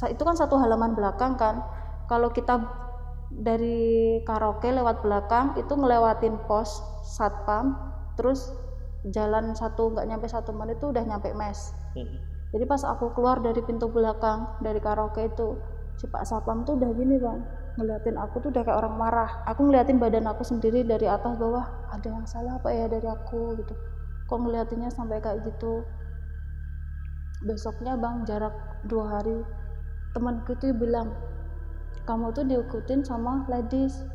itu kan satu halaman belakang kan. Kalau kita dari karaoke lewat belakang itu ngelewatin pos satpam, terus jalan nggak nyampe 1 menit itu udah nyampe mes. Jadi pas aku keluar dari pintu belakang dari karaoke itu, si Pak Satpam tuh udah gini bang, ngeliatin aku tuh udah kayak orang marah. Aku ngeliatin badan aku sendiri dari atas bawah, ada yang salah apa ya dari aku gitu, kok ngeliatinnya sampai kayak gitu. Besoknya bang, jarak 2 hari, temanku tuh bilang, kamu tuh diikutin sama ladies,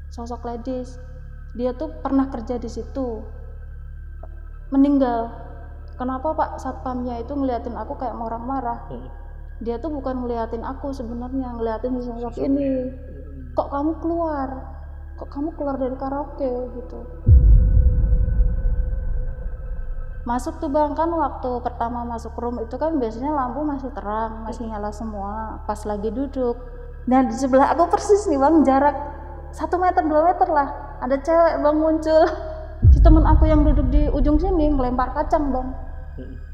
sosok ladies, dia tuh pernah kerja di situ, meninggal. Kenapa Pak Satpamnya itu ngeliatin aku kayak orang marah? Dia tuh bukan ngeliatin aku sebenarnya, ngeliatin sosok ini. Kok kamu keluar dari karaoke gitu. Masuk tuh bang, kan waktu pertama masuk room itu kan biasanya lampu masih terang, masih nyala semua. Pas lagi duduk, dan di sebelah aku persis nih bang, jarak 1 meter 2 meter lah, ada cewek bang muncul. Si temen aku yang duduk di ujung sini ngelempar kacang bang.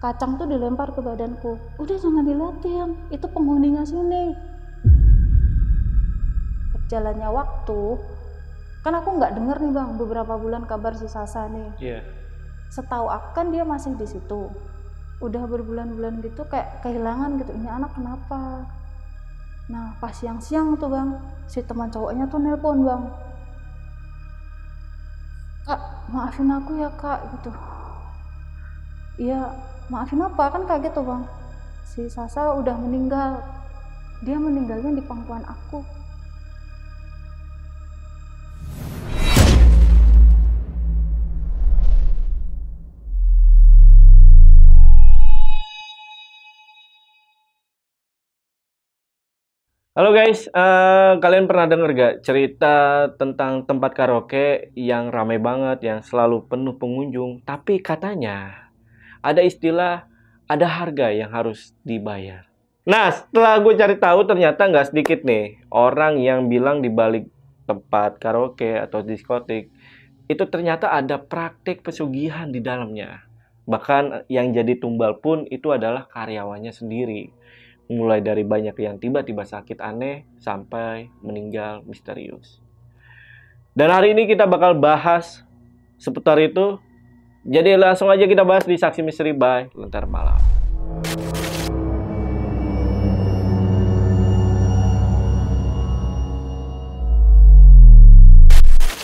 Kacang tuh dilempar ke badanku. Udah jangan diliatin, itu penghuninya sini. Berjalannya waktu, kan aku nggak denger nih bang beberapa bulan kabar si Sasa nih. Setahu aku kan dia masih di situ. Udah berbulan-bulan gitu kayak kehilangan gitu. Ini anak kenapa? Nah pas siang-siang tuh bang, si teman cowoknya tuh nelpon bang. Kak, maafin aku ya kak gitu. Iya, maafin apa? Kan kaget tuh bang. Si Sasa udah meninggal. Dia meninggalnya di pangkuan aku. Halo guys, kalian pernah denger gak cerita tentang tempat karaoke yang ramai banget, yang selalu penuh pengunjung, tapi katanya ada istilah, ada harga yang harus dibayar. Nah, setelah gue cari tahu ternyata nggak sedikit nih orang yang bilang di balik tempat karaoke atau diskotik itu ternyata ada praktik pesugihan di dalamnya. Bahkan yang jadi tumbal pun itu adalah karyawannya sendiri. Mulai dari banyak yang tiba-tiba sakit aneh sampai meninggal misterius. Dan hari ini kita bakal bahas seputar itu. Jadi langsung aja kita bahas di Saksi Misteri by Lentera Malam.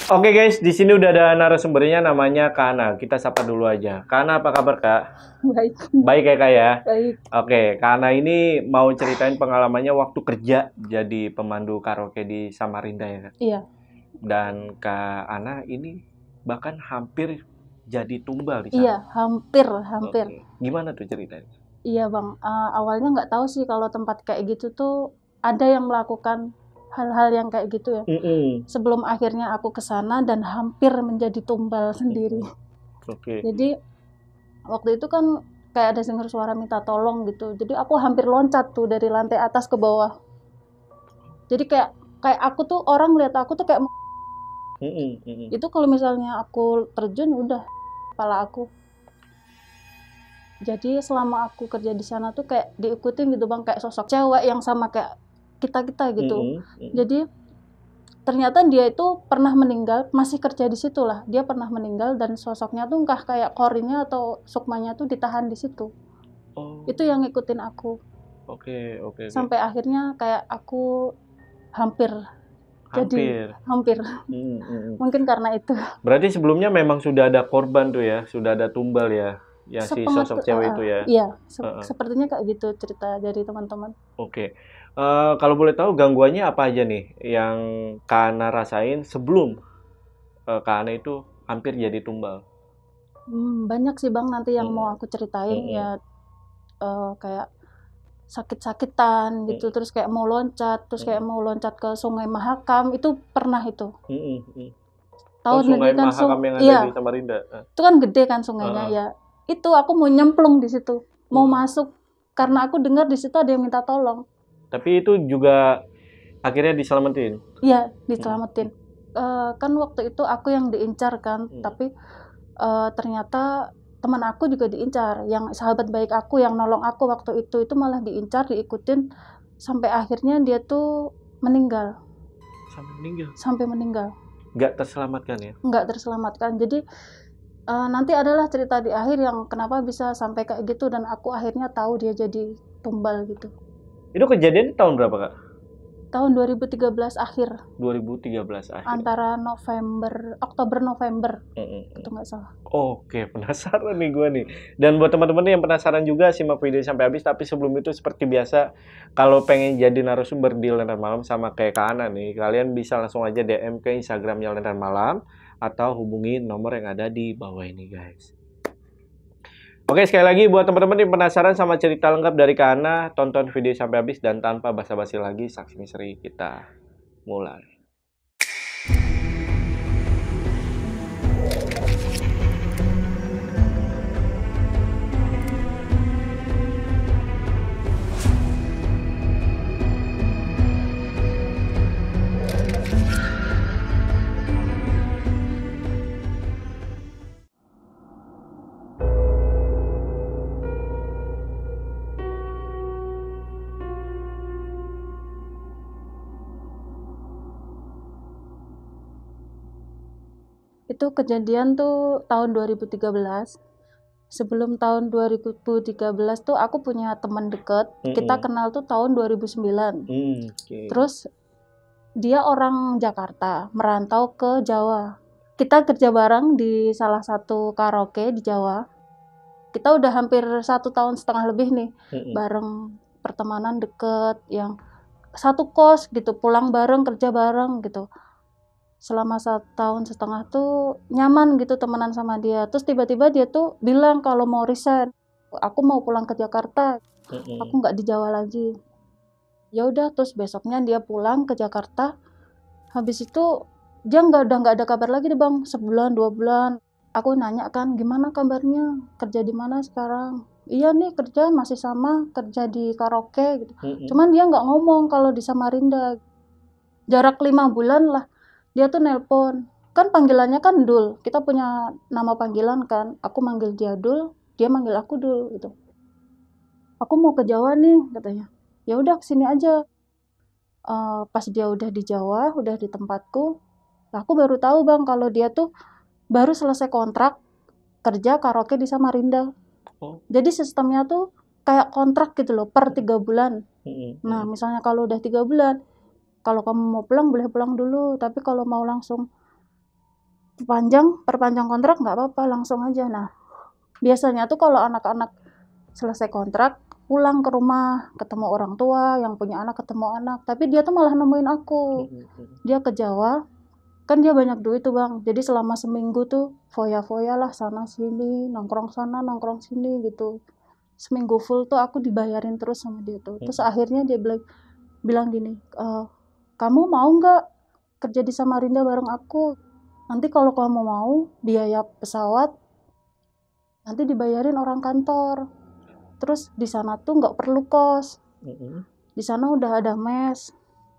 Oke guys, di sini udah ada narasumbernya namanya Kana. Kita sapa dulu aja. Kana, apa kabar Kak? Baik. Baik ya Kak ya? Baik. Oke, Kana ini mau ceritain pengalamannya waktu kerja jadi pemandu karaoke di Samarinda ya Kak? Iya. Dan Kak Ana ini bahkan hampir jadi tumbal di sana. Iya, hampir. Oke. Gimana tuh ceritanya? Iya bang, awalnya nggak tahu sih kalau tempat kayak gitu tuh ada yang melakukan hal-hal yang kayak gitu ya. Sebelum akhirnya aku ke sana dan hampir menjadi tumbal sendiri. Oke. Jadi waktu itu kan kayak ada dengar suara minta tolong gitu. Jadi aku hampir loncat tuh dari lantai atas ke bawah. Jadi kayak aku tuh orang lihat aku tuh kayak itu kalau misalnya aku terjun udah kepala aku. Jadi selama aku kerja di sana tuh kayak diikutin gitu bang, kayak sosok cewek yang sama kayak kita gitu. Jadi ternyata dia itu pernah meninggal, masih kerja di situ lah. Dia pernah meninggal dan sosoknya tuh entah kayak Korinnya atau Sukmanya tuh ditahan di situ. Itu yang ngikutin aku. Oke. Sampai akhirnya kayak aku hampir. Mungkin karena itu. Berarti sebelumnya memang sudah ada korban tuh ya, sudah ada tumbal ya, yang si sosok cewek itu ya. Iya, sepertinya kayak gitu cerita dari teman-teman. Oke. Kalau boleh tahu gangguannya apa aja nih yang Kak Ana rasain sebelum Kak Ana itu hampir jadi tumbal? Banyak sih bang nanti yang mau aku ceritain ya, kayak sakit-sakitan gitu, terus kayak mau loncat, ke Sungai Mahakam, itu pernah itu. Tahu Sungai kan Mahakam yang ada di Samarinda. Itu kan gede kan sungainya ya. Itu aku mau nyemplung di situ, mau masuk karena aku dengar di situ ada yang minta tolong. Tapi itu juga akhirnya diselamatin? Iya, diselamatin. Kan waktu itu aku yang diincar kan, tapi ternyata teman aku juga diincar. Yang sahabat baik aku yang nolong aku waktu itu malah diincar, diikutin sampai akhirnya dia tuh meninggal. Sampai meninggal. Nggak terselamatkan ya? Nggak terselamatkan. Jadi nanti adalah cerita di akhir yang kenapa bisa sampai kayak gitu, dan aku akhirnya tahu dia jadi tumbal gitu. Itu kejadian tahun berapa, Kak? Tahun 2013 akhir. 2013 akhir. Antara Oktober November. Itu nggak salah. Oke, penasaran nih gue nih. Dan buat teman-teman yang penasaran juga, simak video sampai habis. Tapi sebelum itu seperti biasa, kalau pengen jadi narasumber di Lentera Malam sama kayak Kak Ana nih, kalian bisa langsung aja DM ke Instagramnya Lentera Malam atau hubungi nomor yang ada di bawah ini, guys. Oke, sekali lagi buat teman-teman yang penasaran sama cerita lengkap dari Kak Ana, tonton video sampai habis dan tanpa basa-basi lagi, saksi misteri kita mulai. Itu kejadian tuh tahun 2013. Sebelum tahun 2013 tuh aku punya teman deket. Kita kenal tuh tahun 2009. Terus dia orang Jakarta, merantau ke Jawa. Kita kerja bareng di salah satu karaoke di Jawa. Kita udah hampir 1,5 tahun lebih nih bareng, pertemanan deket, yang satu kos gitu, pulang bareng, kerja bareng gitu. Selama 1,5 tahun tuh nyaman gitu temenan sama dia. Terus tiba-tiba dia tuh bilang kalau mau resign, aku mau pulang ke Jakarta, aku nggak di Jawa lagi. Ya udah, terus besoknya dia pulang ke Jakarta. Habis itu dia udah nggak ada kabar lagi deh bang, 1 bulan 2 bulan. Aku nanya kan, gimana kabarnya, kerja di mana sekarang? Iya nih, kerja masih sama, kerja di karaoke gitu. Cuman dia nggak ngomong kalau di Samarinda. Jarak 5 bulan lah dia tuh nelpon, kan panggilannya kan Dul, kita punya nama panggilan kan, aku manggil dia Dul, dia manggil aku Dul gitu. Aku mau ke Jawa nih katanya. Ya udah kesini aja. Pas dia udah di Jawa, udah di tempatku, aku baru tahu bang kalau dia tuh baru selesai kontrak kerja karaoke di Samarinda. Jadi sistemnya tuh kayak kontrak gitu loh, per 3 bulan. Nah misalnya kalau udah 3 bulan, kalau kamu mau pulang boleh pulang dulu, tapi kalau mau langsung perpanjang kontrak nggak apa-apa, langsung aja. Nah biasanya tuh kalau anak-anak selesai kontrak pulang ke rumah, ketemu orang tua, yang punya anak ketemu anak, tapi dia tuh malah nemuin aku. Dia ke Jawa, kan dia banyak duit tuh bang, jadi selama seminggu tuh foya-foya lah, sana sini, nongkrong sana nongkrong sini gitu. Seminggu full tuh aku dibayarin terus sama dia tuh. Terus akhirnya dia bilang gini, kamu mau nggak kerja di Samarinda bareng aku? Nanti kalau kamu mau, biaya pesawat nanti dibayarin orang kantor. Terus di sana tuh nggak perlu kos. Di sana udah ada mes.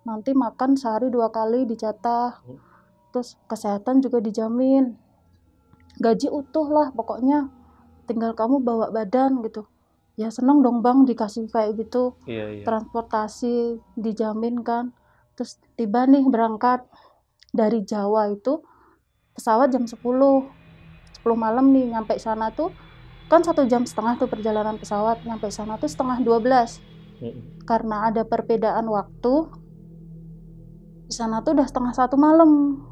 Nanti makan sehari 2 kali dijatah. Terus kesehatan juga dijamin. Gaji utuh lah pokoknya. Tinggal kamu bawa badan gitu. Ya seneng dong bang dikasih kayak gitu. Iya. Transportasi dijamin kan. Terus tiba nih berangkat dari Jawa itu pesawat jam 10 malam nih, nyampe sana tuh kan 1,5 jam tuh perjalanan pesawat, nyampe sana tuh 11:30. Karena ada perbedaan waktu, di sana tuh udah 1:30 malam.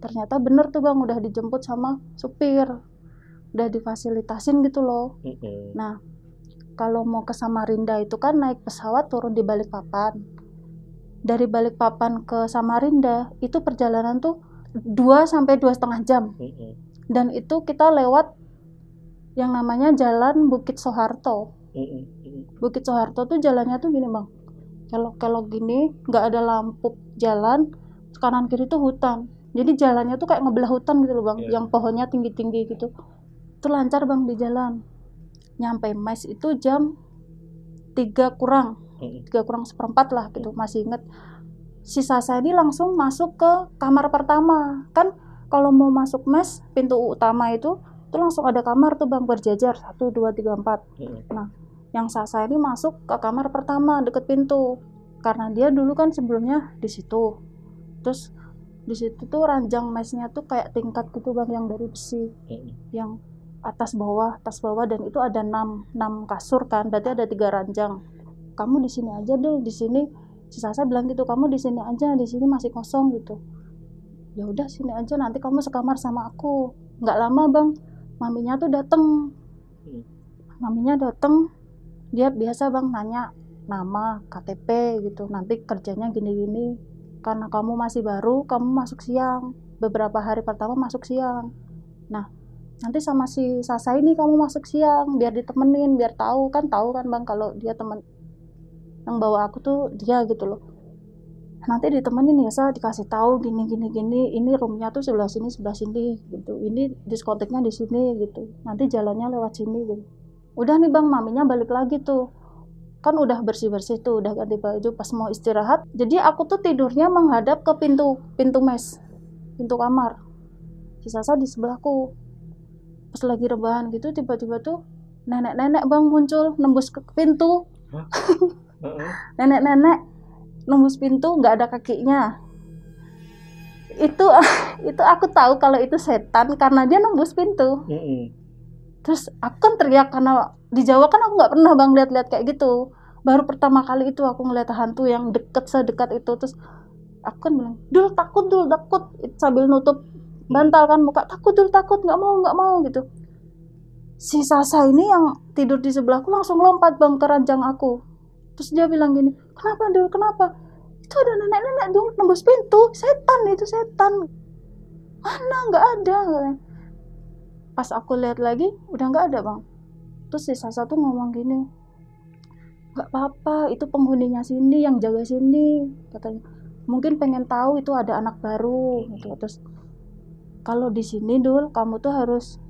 Ternyata bener tuh bang, udah dijemput sama supir, udah difasilitasin gitu loh. Nah kalau mau ke Samarinda itu kan naik pesawat turun di Balikpapan. Dari Balikpapan ke Samarinda itu perjalanan tuh 2 sampai 2,5 jam. Dan itu kita lewat yang namanya Jalan Bukit Soeharto. Bukit Soeharto tuh jalannya tuh gini bang, kelok-kelok gini, nggak ada lampu jalan, kanan kiri tuh hutan. Jadi jalannya tuh kayak ngebelah hutan gitu loh bang, yang pohonnya tinggi-tinggi gitu. Itu lancar bang di jalan. Nyampe mes itu jam 3 kurang 1/4 lah gitu, masih inget. Sisa saya ini langsung masuk ke kamar pertama. Kan kalau mau masuk mes, pintu utama itu langsung ada kamar tuh bang, berjajar 1, 2, 3, 4. Nah yang saya ini masuk ke kamar pertama deket pintu. karena dia dulu kan sebelumnya di situ. Terus di situ tuh ranjang mesnya tuh kayak tingkat gitu bang, yang dari besi, yang atas bawah dan itu ada 6 kasur kan, berarti ada 3 ranjang. Kamu di sini aja dulu, di sini. Si Sasa bilang gitu, kamu di sini aja, di sini masih kosong gitu. Ya udah sini aja, nanti kamu sekamar sama aku. Nggak lama bang, maminya tuh dateng. Maminya dateng, dia biasa bang nanya nama, KTP gitu, nanti kerjanya gini-gini. Karena kamu masih baru, kamu masuk siang. Beberapa hari pertama masuk siang. Nah, nanti sama si Sasa ini kamu masuk siang, biar ditemenin, biar tahu kan bang kalau dia temen yang bawa aku tuh dia gitu loh. Nanti ditemenin ya, dikasih tahu gini, ini roomnya tuh sebelah sini gitu, ini diskoteknya di sini gitu, nanti jalannya lewat sini gitu. Udah nih bang, maminya balik lagi tuh, kan udah bersih tuh, udah ganti baju, pas mau istirahat. Jadi aku tuh tidurnya menghadap ke pintu mes, pintu kamar. Si Sasa di sebelahku. Pas lagi rebahan gitu, tiba-tiba tuh nenek bang muncul nembus ke pintu. Nenek nembus pintu, nggak ada kakinya. Itu aku tahu kalau itu setan karena dia nembus pintu. Terus aku kan teriak, karena di Jawa kan aku nggak pernah bang lihat kayak gitu. Baru pertama kali itu aku ngeliat hantu yang sedekat itu. Terus aku kan bilang, dul takut sambil nutup bantal kan muka, takut nggak mau gitu. Si Sasa ini yang tidur di sebelahku langsung lompat bang ke ranjang aku. Terus dia bilang gini, kenapa? Itu ada nenek dulu nembus pintu, setan. Mana, nggak ada. Pas aku lihat lagi, udah nggak ada bang. Terus si Sasa tuh ngomong gini, nggak apa-apa, itu penghuninya sini, yang jaga sini, katanya. Mungkin pengen tahu itu ada anak baru gitu. Terus kalau di sini Dul, kamu tuh harus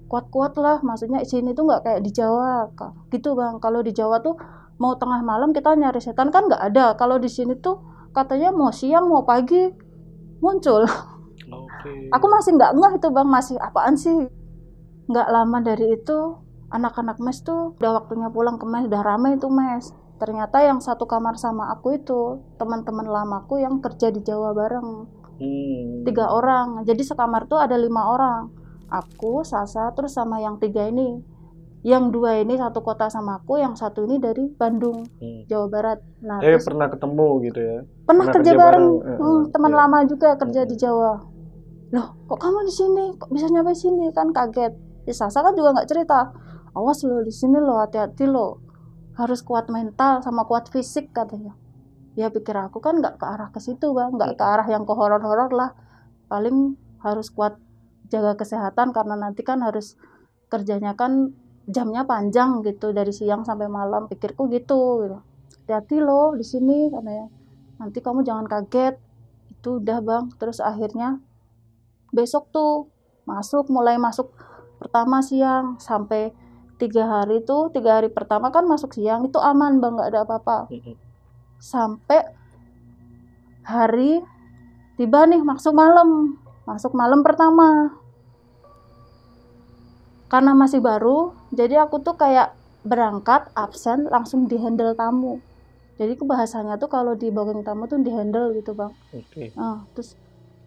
kuat lah, maksudnya sini tuh nggak kayak di Jawa gitu bang. Kalau di Jawa tuh mau tengah malam kita nyari setan kan nggak ada. Kalau di sini tuh katanya mau siang mau pagi muncul. Aku masih nggak ngeh itu bang, masih apaan sih. Nggak lama dari itu anak-anak mes tuh udah waktunya pulang ke mes, udah rame itu mes. Ternyata yang satu kamar sama aku itu teman-teman lamaku yang kerja di Jawa bareng. 3 orang, jadi sekamar tuh ada 5 orang. Aku, Sasa, terus sama yang 3 ini. Yang 2 ini satu kota sama aku, yang 1 ini dari Bandung, Jawa Barat. Nah, terus pernah ketemu gitu ya? Pernah kerja bareng, teman lama juga kerja di Jawa. Loh, kok kamu di sini? Kok bisa nyampe sini? Kan kaget. Sasa kan juga nggak cerita. Awas lo di sini lo, hati-hati lo. Harus kuat mental sama kuat fisik katanya. Ya pikir aku kan nggak ke arah ke situ bang, nggak ke arah yang ke horor-horor lah. Paling harus kuat jaga kesehatan karena nanti kan harus kerjanya kan jamnya panjang gitu, dari siang sampai malam, pikirku gitu. Hati-hati lo di sini katanya. Nanti kamu jangan kaget. Itu udah bang. Terus akhirnya besok tuh mulai masuk pertama siang sampai 3 hari tuh. 3 hari pertama kan masuk siang itu aman bang, nggak ada apa-apa. Sampai hari tiba nih masuk malam pertama. Karena masih baru, jadi aku tuh kayak berangkat absen langsung dihandle tamu. Jadi bahasanya tuh kalau di booking tamu tuh dihandle gitu bang. Terus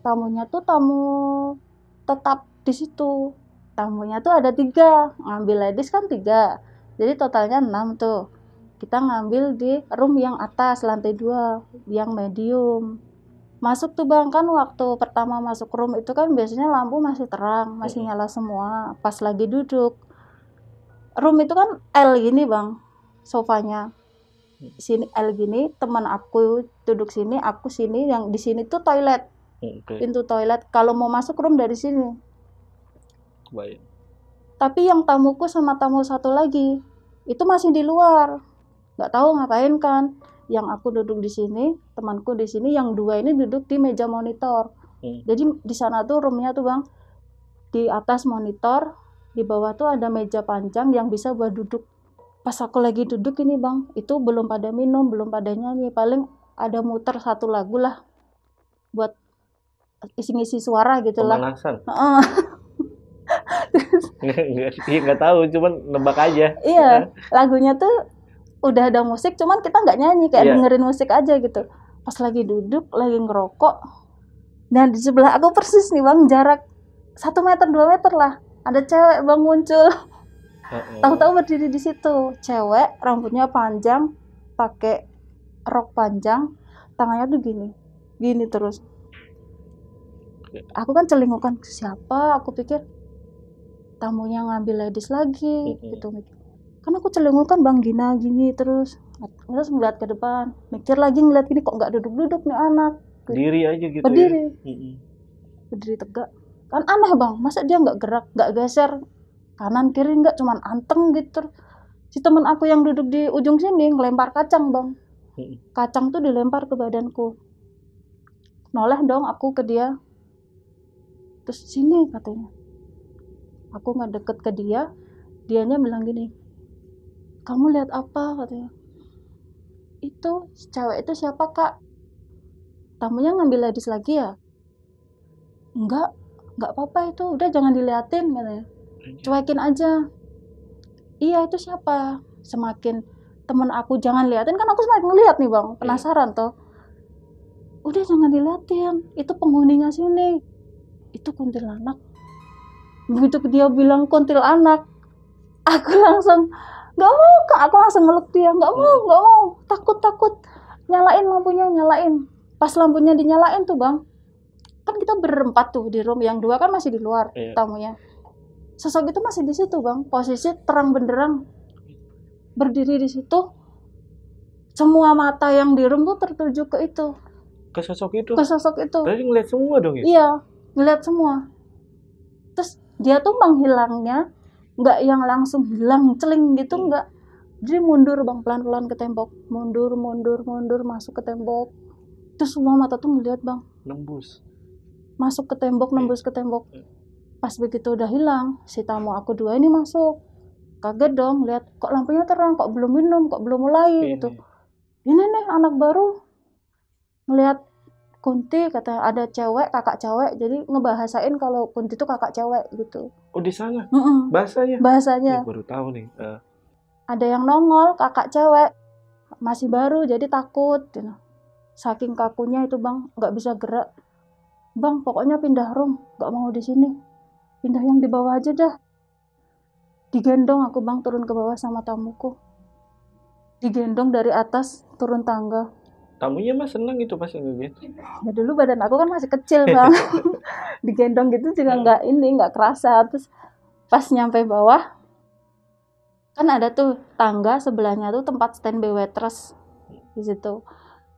tamunya tuh tamu tetap di situ. Tamunya tuh ada 3, ngambil ladies kan 3, jadi totalnya 6 tuh. Kita ngambil di room yang atas, lantai 2, yang medium. Masuk tuh bang, kan waktu pertama masuk room itu kan biasanya lampu masih terang, masih nyala semua. Pas lagi duduk, room itu kan L gini bang, sofanya. Sini L gini, teman aku duduk sini, aku sini, yang di sini tuh toilet. Pintu toilet, kalau mau masuk room dari sini. Baik. Tapi yang tamuku sama tamu 1 lagi, itu masih di luar. Nggak tahu ngapain kan. Yang aku duduk di sini, temanku di sini, yang 2 ini duduk di meja monitor. Jadi di sana tuh roomnya tuh bang, di atas monitor, di bawah tuh ada meja panjang yang bisa buat duduk. Pas aku lagi duduk ini bang, itu belum pada minum, belum pada nyanyi, paling ada muter 1 lagu lah buat isi-ngisi suara gitu lah. Pemanasan. Nggak tahu, cuman nebak aja. Iya, lagunya tuh udah ada musik, cuman kita nggak nyanyi, kayak Iya. dengerin musik aja gitu. Pas lagi duduk, lagi ngerokok, dan di sebelah aku persis nih bang, jarak 1 meter 2 meter lah, ada cewek bang muncul. Tahu-tahu berdiri di situ, cewek, rambutnya panjang, pakai rok panjang, tangannya tuh gini terus. Aku kan celingukan, siapa? Aku pikir tamunya ngambil ladies lagi, gitu. Kan aku celingukan bang, gini terus ngeliat ke depan, mikir lagi ngeliat gini, kok nggak duduk-duduk nih anak. Diri aja gitu. Berdiri, Ya? berdiri tegak. Kan aneh bang, masa dia nggak gerak, nggak geser kanan kiri, nggak, cuman anteng gitu. Si temen aku yang duduk di ujung sini ngelempar kacang bang, kacang tuh dilempar ke badanku. Noleh dong aku ke dia, terus sini katanya. Aku nggak deket ke dia, dianya bilang gini, kamu lihat apa katanya. Itu cewek itu siapa kak? Tamunya ngambil ladies lagi ya? Enggak apa-apa itu, udah jangan diliatin katanya, cuekin aja. Iya itu siapa? Semakin temen aku jangan liatin, kan aku semakin ngeliat nih bang, penasaran toh. Udah jangan diliatin, itu penghuninya sini, itu kuntilanak. Begitu dia bilang kuntilanak, aku langsung nggak mau kak, aku langsung meluk dia, nggak mau, takut, nyalain lampunya, nyalain. Pas lampunya dinyalain tuh bang, kan kita berempat tuh di room, yang 2 kan masih di luar tamunya. Sosok itu masih di situ bang, posisi terang benderang, berdiri di situ. Semua mata yang di room tuh tertuju ke itu, Ke sosok itu. Berarti ngeliat semua dong ya? Iya, ngeliat semua. Terus dia tuh menghilangnya nggak yang langsung hilang celing gitu, nggak. Jadi mundur bang, pelan-pelan ke tembok, mundur masuk ke tembok. Terus semua mata tuh ngeliat bang, Nembus. masuk ke tembok, nembus ke tembok. Pas begitu udah hilang, si tamu aku 2 ini masuk, kaget dong, lihat kok lampunya terang, kok belum minum, kok belum mulai gitu. Ini nih anak baru ngeliat Kunti, kata ada cewek, kakak cewek, jadi ngebahasain kalau Kunti itu kakak cewek gitu. Oh di sana? Bahasanya? Ya, baru tahu nih. Ada yang nongol, kakak cewek, masih baru, jadi takut. Saking kakunya itu bang, nggak bisa gerak. Bang, pokoknya pindah room, nggak mau di sini. Pindah yang di bawah aja dah. Digendong aku bang, turun ke bawah sama tamuku. Digendong dari atas, turun tangga. Tamunya mah seneng itu pas ngeliat. Ya dulu badan aku kan masih kecil bang. Digendong gitu juga nggak kerasa. Terus pas nyampe bawah, kan ada tuh tangga sebelahnya tuh tempat standby waitress di situ.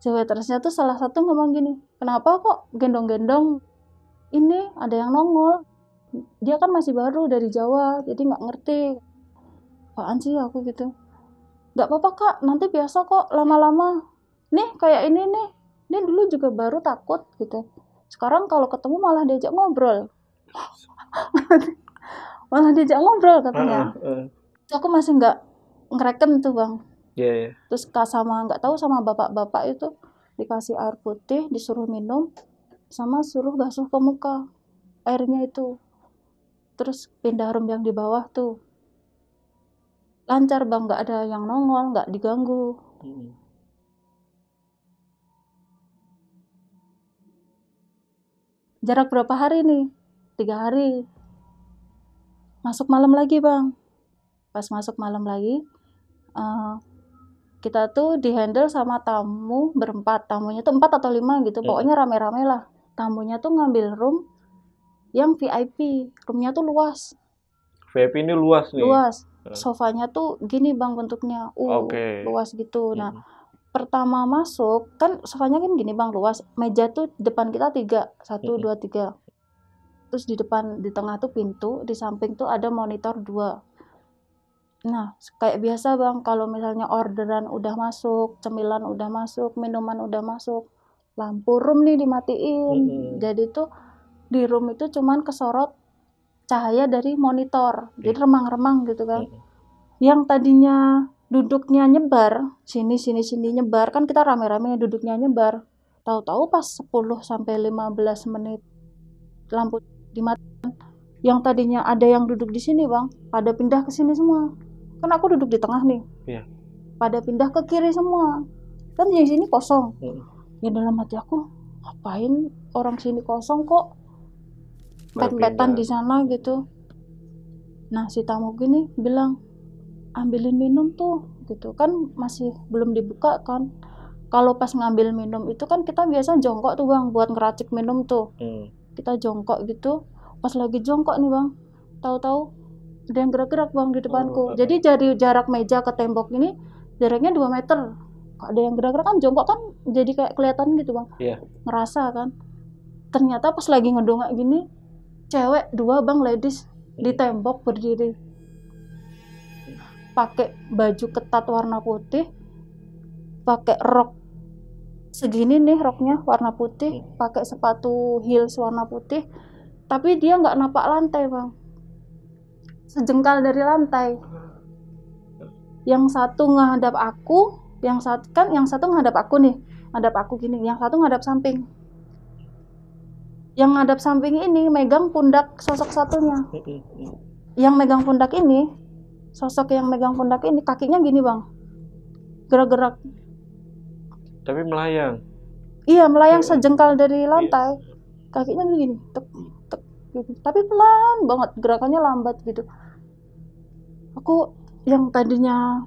Si waitressnya tuh salah satu ngomong gini, kenapa kok gendong-gendong? Ini ada yang nongol. Dia kan masih baru dari Jawa, jadi nggak ngerti. Apaan sih aku gitu. Nggak apa-apa kak, nanti biasa kok lama-lama. Nih kayak ini nih, ini dulu juga baru takut gitu. Sekarang kalau ketemu malah diajak ngobrol. Malah diajak ngobrol katanya. Aku masih nggak ngereken tuh bang. Terus nggak tahu sama bapak-bapak itu dikasih air putih, disuruh minum, sama suruh basuh ke muka airnya itu. Terus pindah room yang di bawah tuh lancar bang, nggak ada yang nongol, nggak diganggu. Jarak berapa hari nih? 3 hari. Masuk malam lagi bang. Pas masuk malam lagi, kita tuh dihandle sama tamu berempat. Tamunya tuh 4 atau 5 gitu, pokoknya rame-rame lah. Tamunya tuh ngambil room yang VIP, roomnya tuh luas. VIP ini luas nih? Luas. Sofanya tuh gini bang bentuknya, luas gitu. Nah, pertama masuk, kan sofanya kan gini bang, luas. Meja tuh depan kita 3, 1, 2, 3. Terus di depan, di tengah tuh pintu, di samping tuh ada monitor 2. Nah, kayak biasa bang, kalau misalnya orderan udah masuk, cemilan udah masuk, minuman udah masuk, lampu room nih dimatiin. Jadi tuh di room itu cuman kesorot cahaya dari monitor, jadi remang-remang gitu kan. Yang tadinya duduknya nyebar, sini nyebar, kan kita rame-rame duduknya nyebar. Tahu-tahu pas 10 sampai 15 menit lampu dimatiin, yang tadinya ada yang duduk di sini bang, pada pindah ke sini semua. Kan aku duduk di tengah nih. pada pindah ke kiri semua. Kan di sini kosong. Ya dalam hati aku, ngapain orang sini kosong kok pet-petan di sana gitu. Nah si tamu gini bilang, ambilin minum tuh gitu kan, masih belum dibuka kan. Kalau pas ngambil minum itu kan kita biasa jongkok tuh bang buat ngeracik minum tuh. Kita jongkok gitu, pas lagi jongkok nih bang, tahu-tahu ada yang gerak-gerak bang di depanku. Jadi dari jarak meja ke tembok ini jaraknya 2 meter. Kok ada yang gerak-gerak kan, jongkok kan jadi kayak kelihatan gitu bang. Ngerasa kan. Ternyata pas lagi ngedongak gini, cewek 2 bang, ladies di tembok berdiri, pakai baju ketat warna putih, pakai rok segini nih, roknya warna putih, pakai sepatu heels warna putih, tapi dia nggak napak lantai bang, sejengkal dari lantai. Yang satu ngadap aku, yang satu ngadap aku nih, ngadap aku gini, yang satu ngadap samping. Yang ngadap samping ini megang pundak sosok satunya. Yang megang pundak ini, sosok yang megang pundak ini kakinya gini bang, gerak-gerak. Tapi melayang. Iya, melayang sejengkal dari lantai. Kakinya gini, tek, tek, gitu. Tapi pelan banget, gerakannya lambat gitu. Aku yang tadinya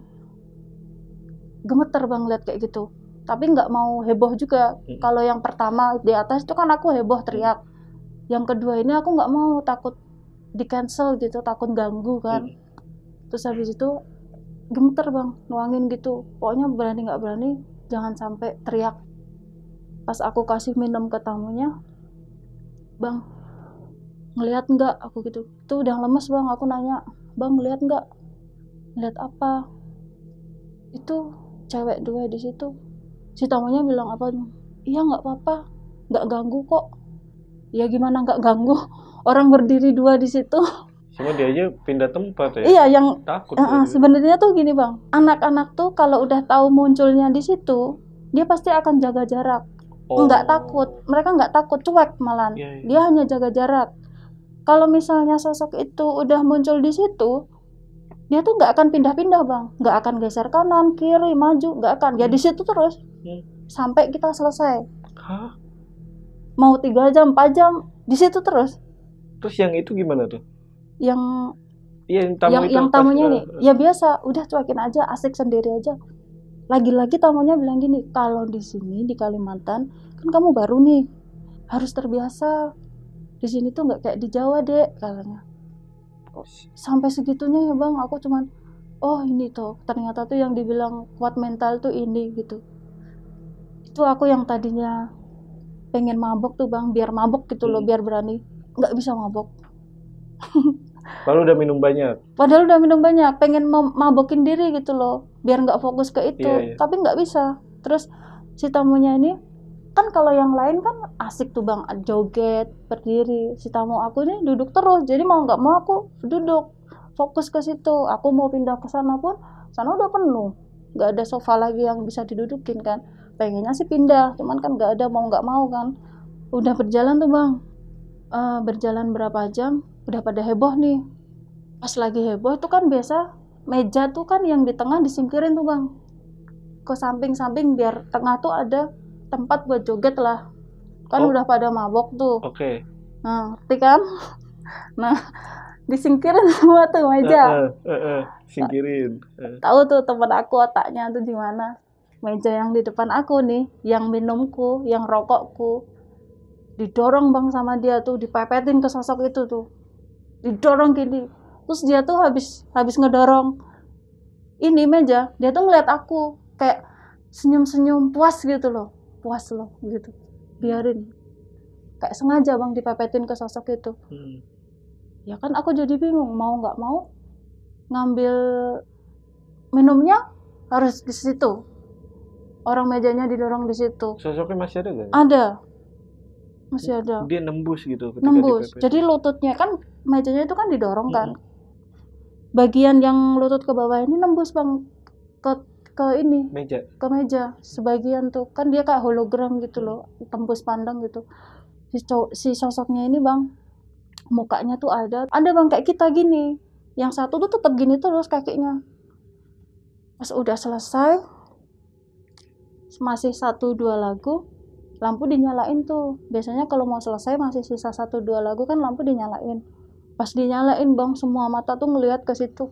gemeter bang lihat kayak gitu, tapi nggak mau heboh juga. Kalau yang pertama di atas itu kan aku heboh teriak. Yang kedua ini aku nggak mau, takut di cancel gitu, takut ganggu kan. Terus habis itu gemeter bang, nuangin gitu. Pokoknya berani nggak berani jangan sampai teriak. Pas aku kasih minum ke tamunya, bang ngelihat nggak aku gitu. Itu udah lemes bang, aku nanya, bang ngelihat nggak? Ngelihat apa? Itu cewek 2 di situ. Si tamunya bilang apa? Iya nggak apa-apa, nggak ganggu kok. Ya gimana nggak ganggu? Orang berdiri 2 di situ. Cuma dia aja pindah tempat ya. Iya, yang takut. Sebenarnya tuh gini bang, anak-anak tuh kalau udah tahu munculnya di situ, dia pasti akan jaga jarak. Nggak takut, mereka nggak takut, cuek malah. Dia hanya jaga jarak. Kalau misalnya sosok itu udah muncul di situ, dia tuh nggak akan pindah-pindah bang, nggak akan geser kanan, kiri, maju, nggak akan. Ya di situ terus sampai kita selesai. Mau 3 jam, 4 jam di situ terus. Terus yang itu gimana tuh? Yang yang tamunya nih, ya biasa, udah cuekin aja, asik sendiri aja. Lagi-lagi tamunya bilang gini, kalau di sini di Kalimantan kan kamu baru nih, harus terbiasa. Di sini tuh nggak kayak di Jawa dek, katanya. Sampai segitunya ya bang, aku cuman oh ini tuh ternyata tuh yang dibilang kuat mental tuh ini gitu. Itu aku yang tadinya pengen mabok tuh bang, biar mabok gitu loh, biar berani, nggak bisa mabok. Padahal udah minum banyak. Pengen mabokin diri gitu loh, biar nggak fokus ke itu. Tapi nggak bisa. Terus si tamunya ini kan, kalau yang lain kan asik tuh bang, joget, berdiri. Si tamu aku ini duduk terus, jadi mau nggak mau aku duduk, fokus ke situ. Aku mau pindah ke sana pun, sana udah penuh, nggak ada sofa lagi yang bisa didudukin kan. Pengennya sih pindah, cuman kan nggak ada, mau nggak mau kan. Udah berjalan tuh bang, berjalan berapa jam, udah pada heboh nih. Pas lagi heboh itu kan biasa meja tuh kan yang di tengah disingkirin tuh bang, ke samping-samping, biar tengah tuh ada tempat buat joget lah. Kan udah pada mabok tuh. Nah, ngerti kan? Nah, disingkirin semua tuh meja. Singkirin. Tahu tuh temen aku otaknya tuh di mana. Meja yang di depan aku nih, yang minumku, yang rokokku, didorong bang sama dia tuh, dipepetin ke sosok itu tuh. Didorong gini. Terus dia tuh habis ngedorong ini meja, dia tuh ngeliat aku kayak senyum-senyum puas gitu loh. Puas loh gitu, biarin, kayak sengaja bang dipepetin ke sosok itu. Ya kan aku jadi bingung, mau nggak mau ngambil minumnya harus di situ, orang mejanya didorong di situ. Sosoknya masih ada nggak? Ada, masih ada. Dia nembus gitu. Nembus, jadi lututnya kan, mejanya itu kan didorong kan, bagian yang lutut ke bawah ini nembus bang ke ini ke meja sebagian tuh kan, dia kayak hologram gitu loh, tembus pandang gitu. Si sosoknya ini bang, mukanya tuh ada bang kayak kita gini, yang satu tuh tetap gini terus kakinya, Pas udah selesai masih 1-2 lagu, lampu dinyalain tuh. Biasanya kalau mau selesai masih sisa 1-2 lagu kan lampu dinyalain. Pas dinyalain bang, semua mata tuh ngelihat ke situ.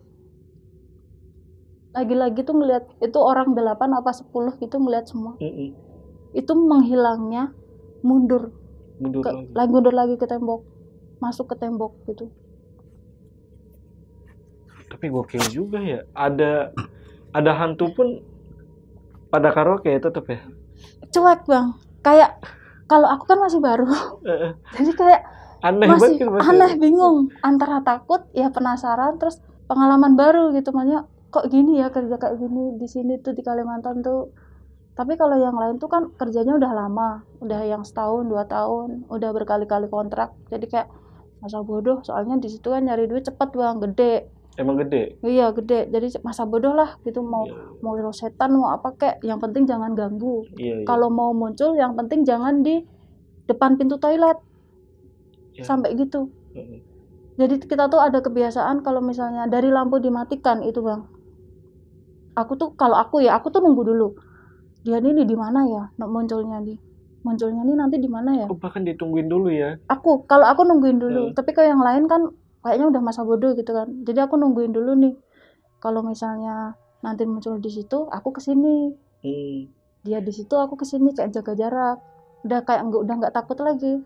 Lagi-lagi tuh ngelihat, itu orang 8 apa 10 gitu ngelihat semua. Itu menghilangnya mundur lagi ke tembok, masuk ke tembok gitu. Tapi gokil juga ya, ada hantu pun pada karaoke tetep ya. Cuek bang, kayak kalau aku kan masih baru, jadi kayak masih aneh, bingung antara takut ya penasaran terus pengalaman baru gitu, makanya kok gini ya kerja kayak gini di sini tuh di Kalimantan tuh. Tapi kalau yang lain tuh kan kerjanya udah lama, udah yang setahun 2 tahun, udah berkali-kali kontrak, jadi kayak masa bodoh, soalnya di situ kan nyari duit cepet bang, gede. Emang gede? Iya gede, jadi masa bodoh lah gitu, mau setan mau apa kek, yang penting jangan ganggu. Kalau mau muncul yang penting jangan di depan pintu toilet, sampai gitu. Jadi kita tuh ada kebiasaan kalau misalnya dari lampu dimatikan itu bang, aku tuh nunggu dulu, dia ini di mana ya munculnya nih nanti di mana ya. Bahkan ditungguin dulu ya. Kalau aku nungguin dulu, tapi kalau yang lain kan kayaknya udah masa bodoh gitu kan, jadi aku nungguin dulu nih. Kalau misalnya nanti muncul di situ, aku kesini, dia di situ, aku kesini, kayak jaga jarak, udah nggak takut lagi.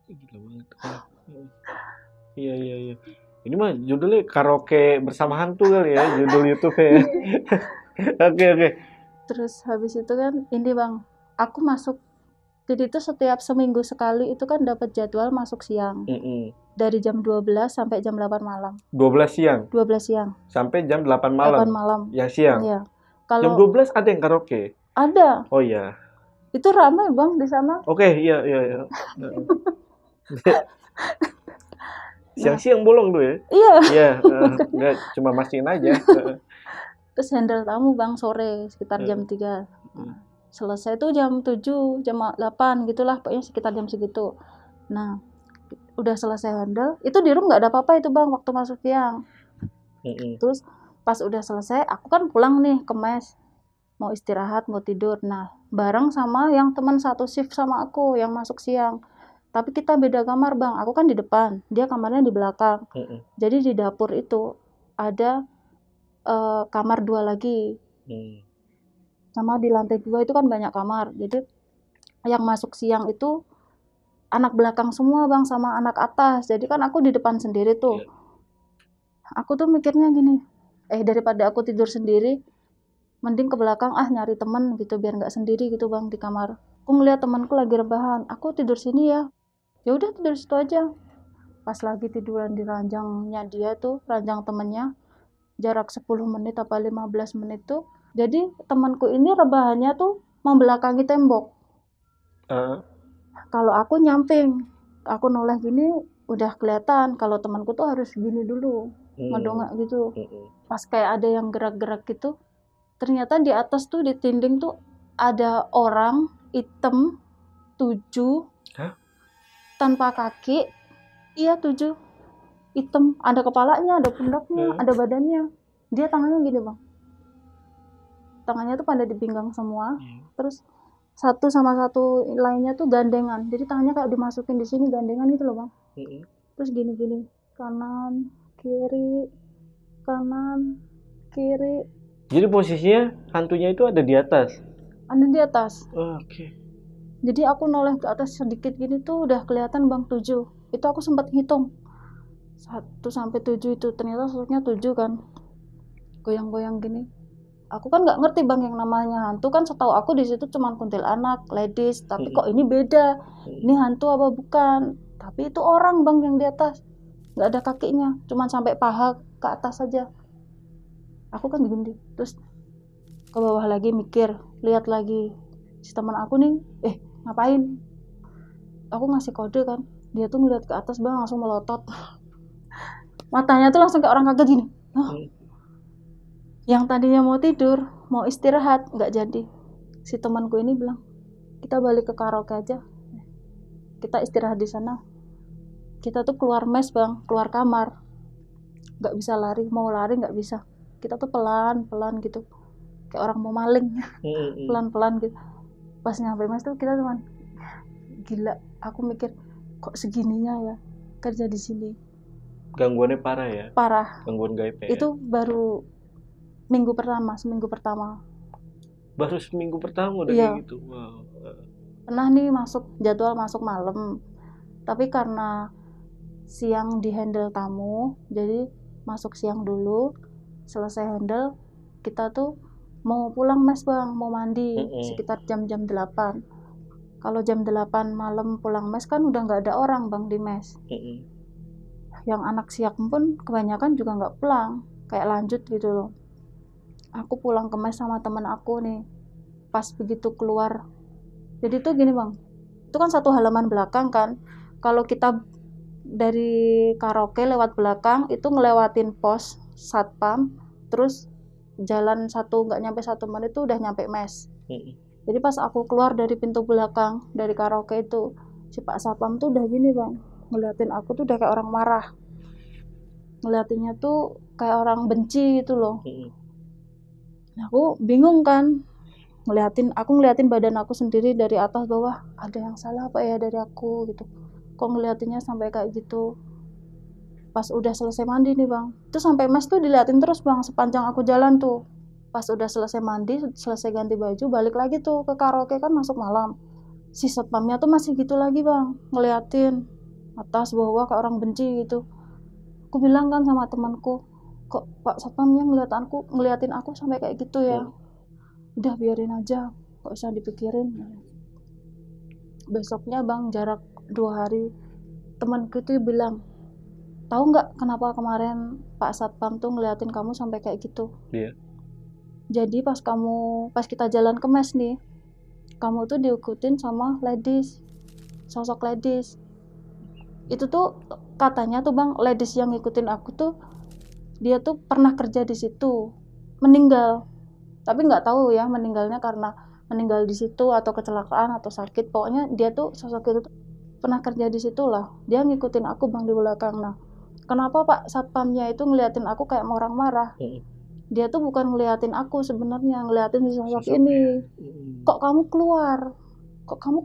Gila banget. Iya. Ini mah judulnya karaoke bersama hantu kali ya, judul YouTube ya. Oke. Terus habis itu kan ini bang, aku masuk. Jadi itu setiap seminggu sekali itu kan dapat jadwal masuk siang. Dari jam 12 sampai jam 8 malam. 12 siang? 12 siang. Sampai jam 8 malam? 8 malam. Yang siang? Iya. Jam 12 ada yang karaoke? Ada. Oh iya. Itu ramai bang di sana. Oke, iya. Siang-siang bolong tuh ya? Iya. Nggak cuma mastiin aja. Terus handle tamu bang sore, sekitar jam 3. Selesai tuh jam 7, jam 8 gitulah, pokoknya sekitar jam segitu. Nah, udah selesai handle, itu di room nggak ada apa-apa itu bang waktu masuk siang. Terus pas udah selesai, aku kan pulang nih ke mes, mau istirahat, mau tidur. Nah, bareng sama yang teman satu shift sama aku yang masuk siang. Tapi kita beda kamar bang, aku kan di depan, dia kamarnya di belakang. Jadi di dapur itu ada kamar 2 lagi. Sama di lantai 2 itu kan banyak kamar. Jadi yang masuk siang itu anak belakang semua bang sama anak atas. Jadi kan aku di depan sendiri tuh. Aku tuh mikirnya gini, daripada aku tidur sendiri, mending ke belakang nyari temen gitu biar nggak sendiri gitu bang di kamar. Aku ngeliat temanku lagi rebahan, aku tidur sini ya. Ya udah tidur situ aja. Pas lagi tiduran di ranjangnya dia tuh, ranjang temennya, jarak 10 menit apa 15 menit tuh. Jadi temanku ini rebahannya tuh membelakangi tembok. Kalau aku nyamping, aku noleh gini udah kelihatan. Kalau temanku tuh harus gini dulu, ngedongak gitu. Pas kayak ada yang gerak-gerak gitu, ternyata di atas tuh di dinding tuh ada orang hitam 7 tanpa kaki. Iya 7 hitam, ada kepalanya, ada pundaknya, ada badannya. Dia tangannya gini bang, tangannya tuh pada di pinggang semua. Terus satu sama satu lainnya tuh gandengan, jadi tangannya kayak dimasukin di sini gandengan gitu loh bang. Terus gini-gini, kanan kiri. Jadi posisinya hantunya itu ada di atas? Ada di atas. Oke. Jadi aku noleh ke atas sedikit gini tuh udah kelihatan bang 7. Itu aku sempat hitung 1 sampai 7 itu, ternyata sosoknya 7 kan, goyang-goyang gini. Aku kan nggak ngerti bang yang namanya hantu kan, setahu aku di situ cuma kuntilanak, ladies, tapi kok ini beda, ini hantu apa bukan. Tapi itu orang bang yang di atas, nggak ada kakinya, cuma sampai paha ke atas saja. Aku kan gini, terus ke bawah lagi mikir, lihat lagi si teman aku nih, ngapain? Aku ngasih kode kan, dia tuh ngeliat ke atas bang, langsung melotot. Matanya tuh langsung kayak orang kaget gini. Yang tadinya mau tidur, mau istirahat, nggak jadi. Si temanku ini bilang, kita balik ke karaoke aja, kita istirahat di sana. Kita tuh keluar mes bang, keluar kamar, nggak bisa lari, mau lari nggak bisa. Kita tuh pelan-pelan gitu. kayak orang mau maling Mm-mm. pelan-pelan gitu. Pas nyampe mes tuh kita cuman gila, aku mikir kok segininya ya kerja di sini. Gangguannya parah ya, Parah. gangguan gaib ya. Itu baru seminggu pertama. Baru seminggu pertama udah Iya. kayak gitu. Wow. Pernah nih jadwal masuk malam, tapi karena siang di handle tamu, jadi masuk siang dulu, selesai handle kita tuh mau pulang mes bang, mau mandi sekitar jam-jam 8. Kalau jam 8 malam pulang mes kan udah nggak ada orang bang di mes. Yang anak siak pun kebanyakan juga nggak pulang, kayak lanjut gitu loh. Aku pulang ke mes sama temen aku nih, pas begitu keluar, jadi tuh gini bang, itu kan satu halaman belakang kan, kalau kita dari karaoke lewat belakang itu ngelewatin pos satpam, terus jalan nggak nyampe 1 menit itu udah nyampe mes. Jadi pas aku keluar dari pintu belakang dari karaoke itu, si Pak Satpam tuh udah gini bang, ngeliatin aku tuh udah kayak orang marah, ngeliatinnya tuh kayak orang benci gitu loh. Nah, aku bingung kan, aku ngeliatin badan aku sendiri dari atas bawah, ada yang salah apa ya dari aku gitu, kok ngeliatinnya sampai kayak gitu. Pas udah selesai mandi nih bang, itu sampai mes tuh diliatin terus bang sepanjang aku jalan tuh. Pas udah selesai mandi, selesai ganti baju, balik lagi tuh ke karaoke kan masuk malam, si satpamnya tuh masih gitu lagi bang, ngeliatin atas bawah kayak orang benci gitu. Aku bilang kan sama temanku, kok Pak Satpamnya ngeliatin aku sampai kayak gitu ya. Udah biarin aja, gak usah dipikirin. Besoknya bang, jarak 2 hari, temanku tuh bilang, tahu nggak kenapa kemarin Pak Satpam tuh ngeliatin kamu sampai kayak gitu? Iya. Jadi pas kita jalan ke mes nih, kamu tuh diikutin sama sosok ladies. Itu tuh katanya tuh bang, ladies yang ngikutin aku tuh dia tuh pernah kerja di situ, meninggal. Tapi nggak tahu ya meninggalnya karena meninggal di situ atau kecelakaan atau sakit. Pokoknya dia tuh sosok itu tuh pernah kerja di situ lah. Dia ngikutin aku bang di belakang. Nah, kenapa Pak Satpamnya itu ngeliatin aku kayak orang marah? Dia tuh bukan ngeliatin aku sebenarnya, ngeliatin si sosok ini. Kok kamu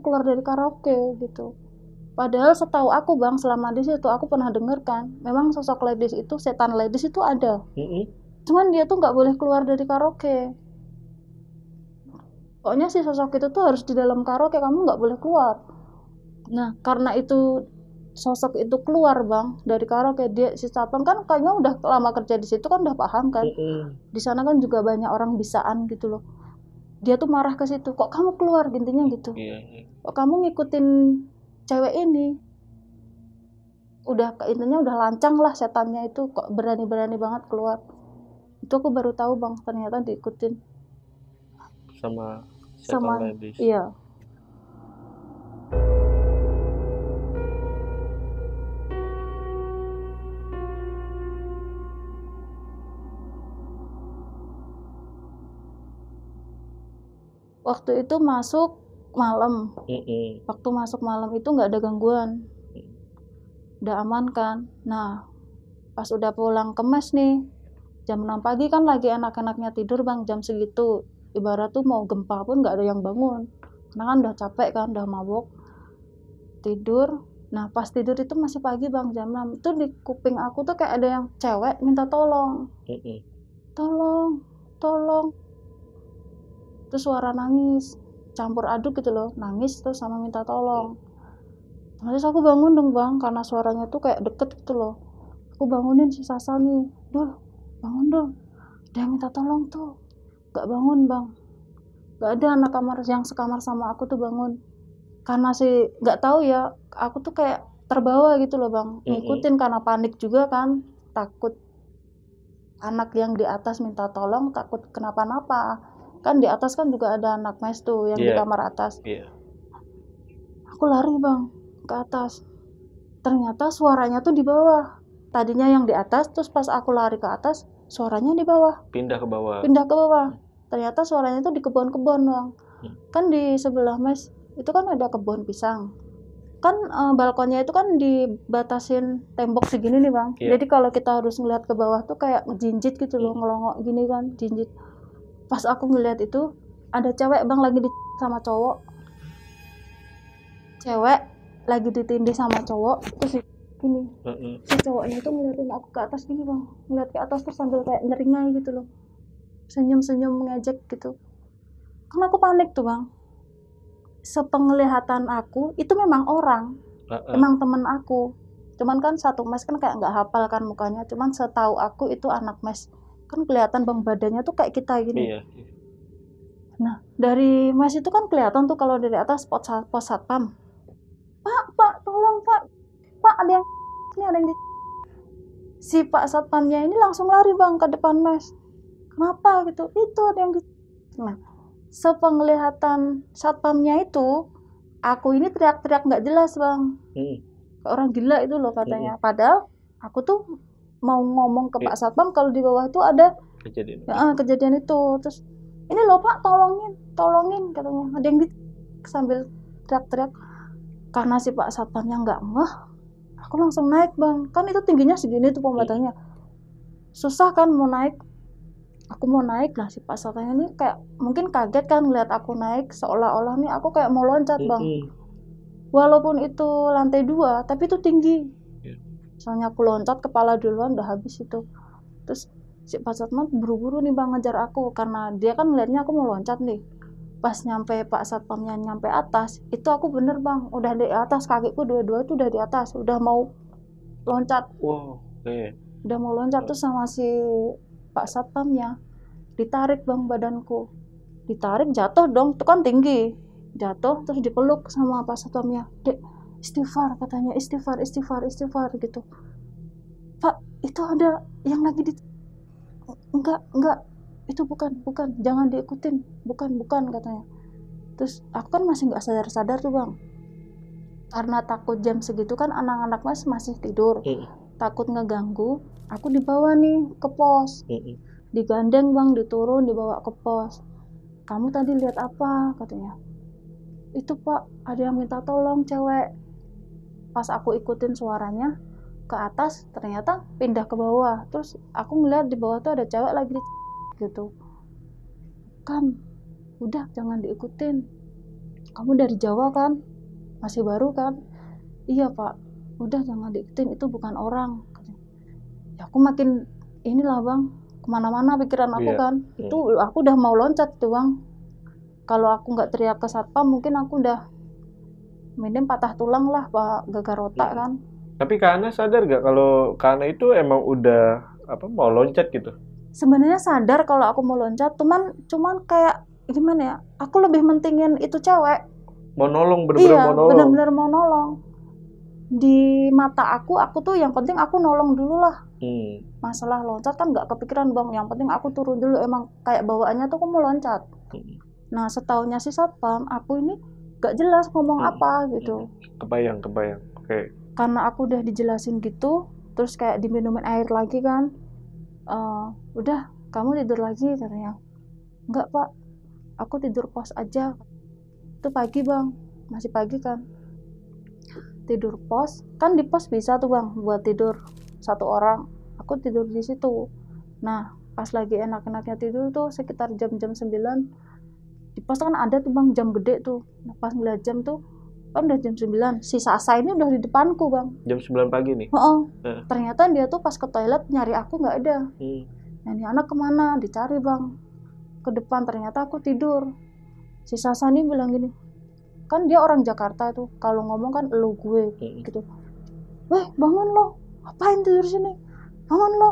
keluar dari karaoke gitu. Padahal setahu aku bang, selama di situ aku pernah denger kan, memang sosok ladies itu, setan ladies itu ada. Cuman dia tuh nggak boleh keluar dari karaoke. Pokoknya si sosok itu tuh harus di dalam karaoke, kamu nggak boleh keluar. Nah, karena itu sosok itu keluar bang dari karaoke, si satpam kan kayaknya udah lama kerja di situ kan, udah paham kan. Di sana kan juga banyak orang bisaan gitu loh. Dia tuh marah ke situ, kok kamu keluar, intinya gitu. Kok kamu ngikutin cewek ini, intinya udah lancang lah setannya itu, kok berani-berani banget keluar. Itu aku baru tahu bang, ternyata diikutin sama setan ladies. Iya. Waktu itu masuk malam. Waktu masuk malam itu nggak ada gangguan, udah aman kan. Nah, pas udah pulang ke mes nih, jam 6 pagi kan lagi enak-enaknya tidur bang, jam segitu. Ibarat tuh mau gempa pun nggak ada yang bangun, karena kan udah capek kan, udah mabok. Tidur. Nah, pas tidur itu masih pagi bang, jam 6. Itu di kuping aku tuh kayak ada yang cewek minta tolong. Tolong. Terus suara nangis, campur aduk gitu loh, nangis terus sama minta tolong. Terus aku bangun dong bang, karena suaranya tuh kayak deket gitu loh. Aku bangunin si Sasa nih, Dul, bangun dong, dia minta tolong tuh. Gak bangun bang, gak ada anak kamar yang sekamar sama aku tuh bangun. Karena sih gak tahu ya, aku tuh kayak terbawa gitu loh bang, ngikutin karena panik juga kan, takut anak yang di atas minta tolong, takut kenapa-napa. Kan di atas kan juga ada anak mes tuh yang di kamar atas. Aku lari bang ke atas, ternyata suaranya tuh di bawah. Tadinya yang di atas, terus pas aku lari ke atas, suaranya di bawah. Pindah ke bawah. Ternyata suaranya tuh di kebun-kebun bang. Kan di sebelah mes itu kan ada kebun pisang. Kan balkonnya itu kan dibatasin tembok segini nih bang. Jadi kalau kita harus ngeliat ke bawah tuh kayak jinjit gitu loh, ngelongok gini kan, jinjit. Pas aku ngeliat itu ada cewek bang lagi di sama cowok, cewek lagi ditindih sama cowok, terus gini si cowoknya itu ngeliatin aku ke atas gini bang, ngeliat ke atas terus sambil kayak nyeringai gitu loh, senyum-senyum mengejek gitu. Kan aku panik tuh bang. Sepenglihatan aku itu memang orang, emang temen aku, cuman kan satu mes kan kayak nggak hafal kan mukanya, cuman setahu aku itu anak mes kan kelihatan bang badannya tuh kayak kita gini. Iya. Nah dari mes itu kan kelihatan tuh kalau dari atas pos satpam, pak tolong pak ada yang ini, ada yang di... Si pak satpamnya ini langsung lari bang ke depan mes, kenapa gitu, itu ada yang di... Nah sepenglihatan satpamnya itu aku ini teriak-teriak nggak jelas bang, kayak orang gila itu loh katanya. Padahal aku tuh mau ngomong ke pak satpam kalau di bawah itu ada kejadian itu. Terus ini loh pak tolongin katanya, ada yang di... sambil teriak-teriak. Karena si pak satpamnya nggak ngeh, aku langsung naik bang, kan itu tingginya segini tuh pembatasnya, susah kan mau naik. Aku mau naik lah, si pak satpamnya ini kayak mungkin kaget kan ngeliat aku naik, seolah-olah nih aku kayak mau loncat bang. Walaupun itu lantai 2 tapi itu tinggi, soalnya aku loncat kepala duluan udah habis itu. Terus si pak satpam buru-buru nih bang ngejar aku, karena dia kan ngeliatnya aku mau loncat nih. Pas nyampe pak satpamnya nyampe atas itu aku bener bang udah di atas, kakiku dua-dua tuh udah di atas, udah mau loncat. Udah mau loncat tuh sama si pak satpamnya ditarik bang badanku, ditarik jatuh dong, itu kan tinggi, jatuh terus dipeluk sama pak satpamnya, dek istighfar katanya, istighfar gitu. Pak itu ada yang lagi di... enggak itu bukan jangan diikutin, bukan katanya. Terus aku kan masih nggak sadar tuh bang, karena takut jam segitu kan anak-anak masih tidur, takut ngeganggu. Aku dibawa nih ke pos, digandeng bang, diturun dibawa ke pos. Kamu tadi lihat apa katanya? Itu pak ada yang minta tolong cewek. Pas aku ikutin suaranya ke atas, ternyata pindah ke bawah. Terus aku ngeliat di bawah tuh ada cewek lagi gitu. Kan udah jangan diikutin, kamu dari Jawa kan, masih baru kan? Iya pak, udah jangan diikutin, itu bukan orang. Ya aku makin inilah bang, kemana-mana pikiran aku kan. Itu aku udah mau loncat tuh bang, kalau aku nggak teriak ke satpam mungkin aku udah minim patah tulang lah pak, gagal otak kan. Tapi Kak Ana sadar gak kalau Kak Ana itu emang udah mau loncat gitu? Sebenarnya sadar kalau aku mau loncat, cuman kayak gimana ya, aku lebih mentingin itu cewek. Mau nolong, bener-bener mau nolong. Di mata aku tuh yang penting aku nolong dulu lah. Masalah loncat kan nggak kepikiran bang, yang penting aku turun dulu, emang kayak bawaannya tuh aku mau loncat. Nah setaunya si satpam, aku ini gak jelas ngomong apa gitu. Kebayang. Oke. Karena aku udah dijelasin gitu, terus kayak diminumin air lagi kan. Udah kamu tidur lagi katanya. Enggak pak, aku tidur pos aja. Itu pagi bang, masih pagi kan. Tidur pos, kan di pos bisa tuh bang buat tidur satu orang. Aku tidur di situ. Nah pas lagi enak-enaknya tidur tuh sekitar jam 9, di pos kan ada tuh bang jam gede tuh. Nah, pas ngeliat jam tuh kan udah jam 9, si Sasa ini udah di depanku bang. Jam 9 pagi nih? Ternyata dia tuh pas ke toilet nyari aku nggak ada. Nah ini anak kemana, dicari bang ke depan, ternyata aku tidur. Si Sasa ini bilang gini, kan dia orang Jakarta tuh, kalau ngomong kan elu gue gitu. Bangun lo, ngapain tidur sini, bangun lo,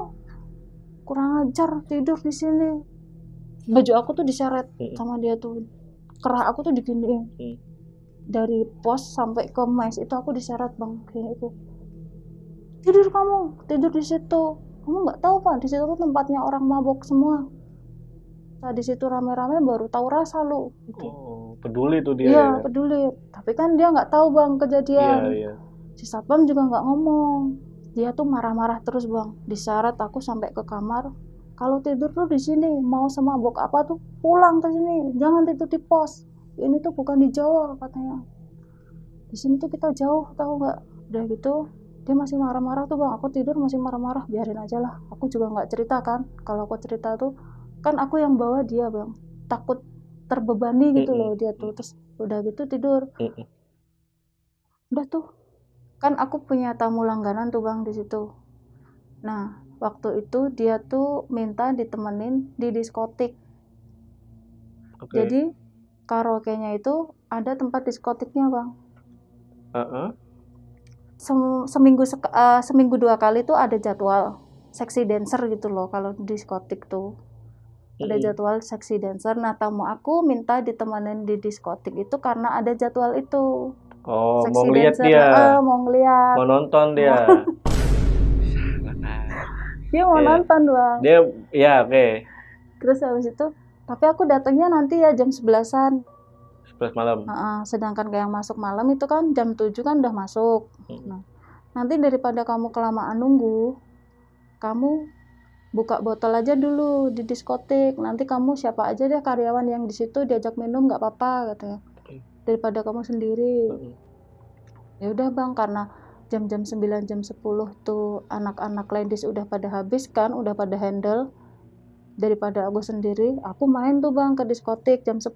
kurang ajar tidur di sini. Baju aku tuh diseret sama dia tuh, kerah aku tuh diginiin. Dari pos sampai ke mes itu aku diseret bang kayak itu. Tidur di situ, kamu nggak tahu pak, di situ tuh tempatnya orang mabok semua. Nah di situ rame-rame baru tahu rasa lu gitu. Peduli tuh dia. Iya peduli, tapi kan dia nggak tahu bang kejadian. Si satpam juga nggak ngomong, dia tuh marah-marah terus bang. Diseret aku sampai ke kamar, kalau tidur tuh di sini, mau semabok apa tuh pulang ke sini, jangan tidur di pos, ini tuh bukan di Jawa katanya, di sini tuh kita jauh, tahu nggak. Udah gitu dia masih marah-marah tuh bang, aku tidur masih marah-marah. Biarin aja lah, aku juga nggak cerita kan, kalau aku cerita tuh kan aku yang bawa dia bang, takut terbebani gitu loh dia tuh. Terus udah gitu tidur. Udah tuh kan aku punya tamu langganan tuh bang di situ. Nah waktu itu dia tuh minta ditemenin di diskotik. Jadi karaoke-nya itu ada tempat diskotiknya bang. Seminggu 2 kali tuh ada jadwal seksi dancer gitu loh kalau di diskotik tuh. Ada jadwal seksi dancer. Nah tamu aku minta ditemenin di diskotik itu karena ada jadwal itu. Oh, Seksi mau ngeliat dancer. dia. Mau ngeliat. Mau nonton dia. Dia mau nonton bang. Dia, ya oke. Terus habis itu, tapi aku datangnya nanti ya jam 11-an. 11 malam. Sedangkan kayak yang masuk malam itu kan jam 7 kan udah masuk. Nah, nanti daripada kamu kelamaan nunggu, kamu buka botol aja dulu di diskotik. Nanti kamu siapa aja deh karyawan yang di situ diajak minum nggak apa-apa katanya. Daripada kamu sendiri. Ya udah bang, karena jam-jam 9 jam 10 tuh anak-anak ladies udah pada habis kan, udah pada handle. Daripada aku sendiri, aku main tuh bang ke diskotik jam 10.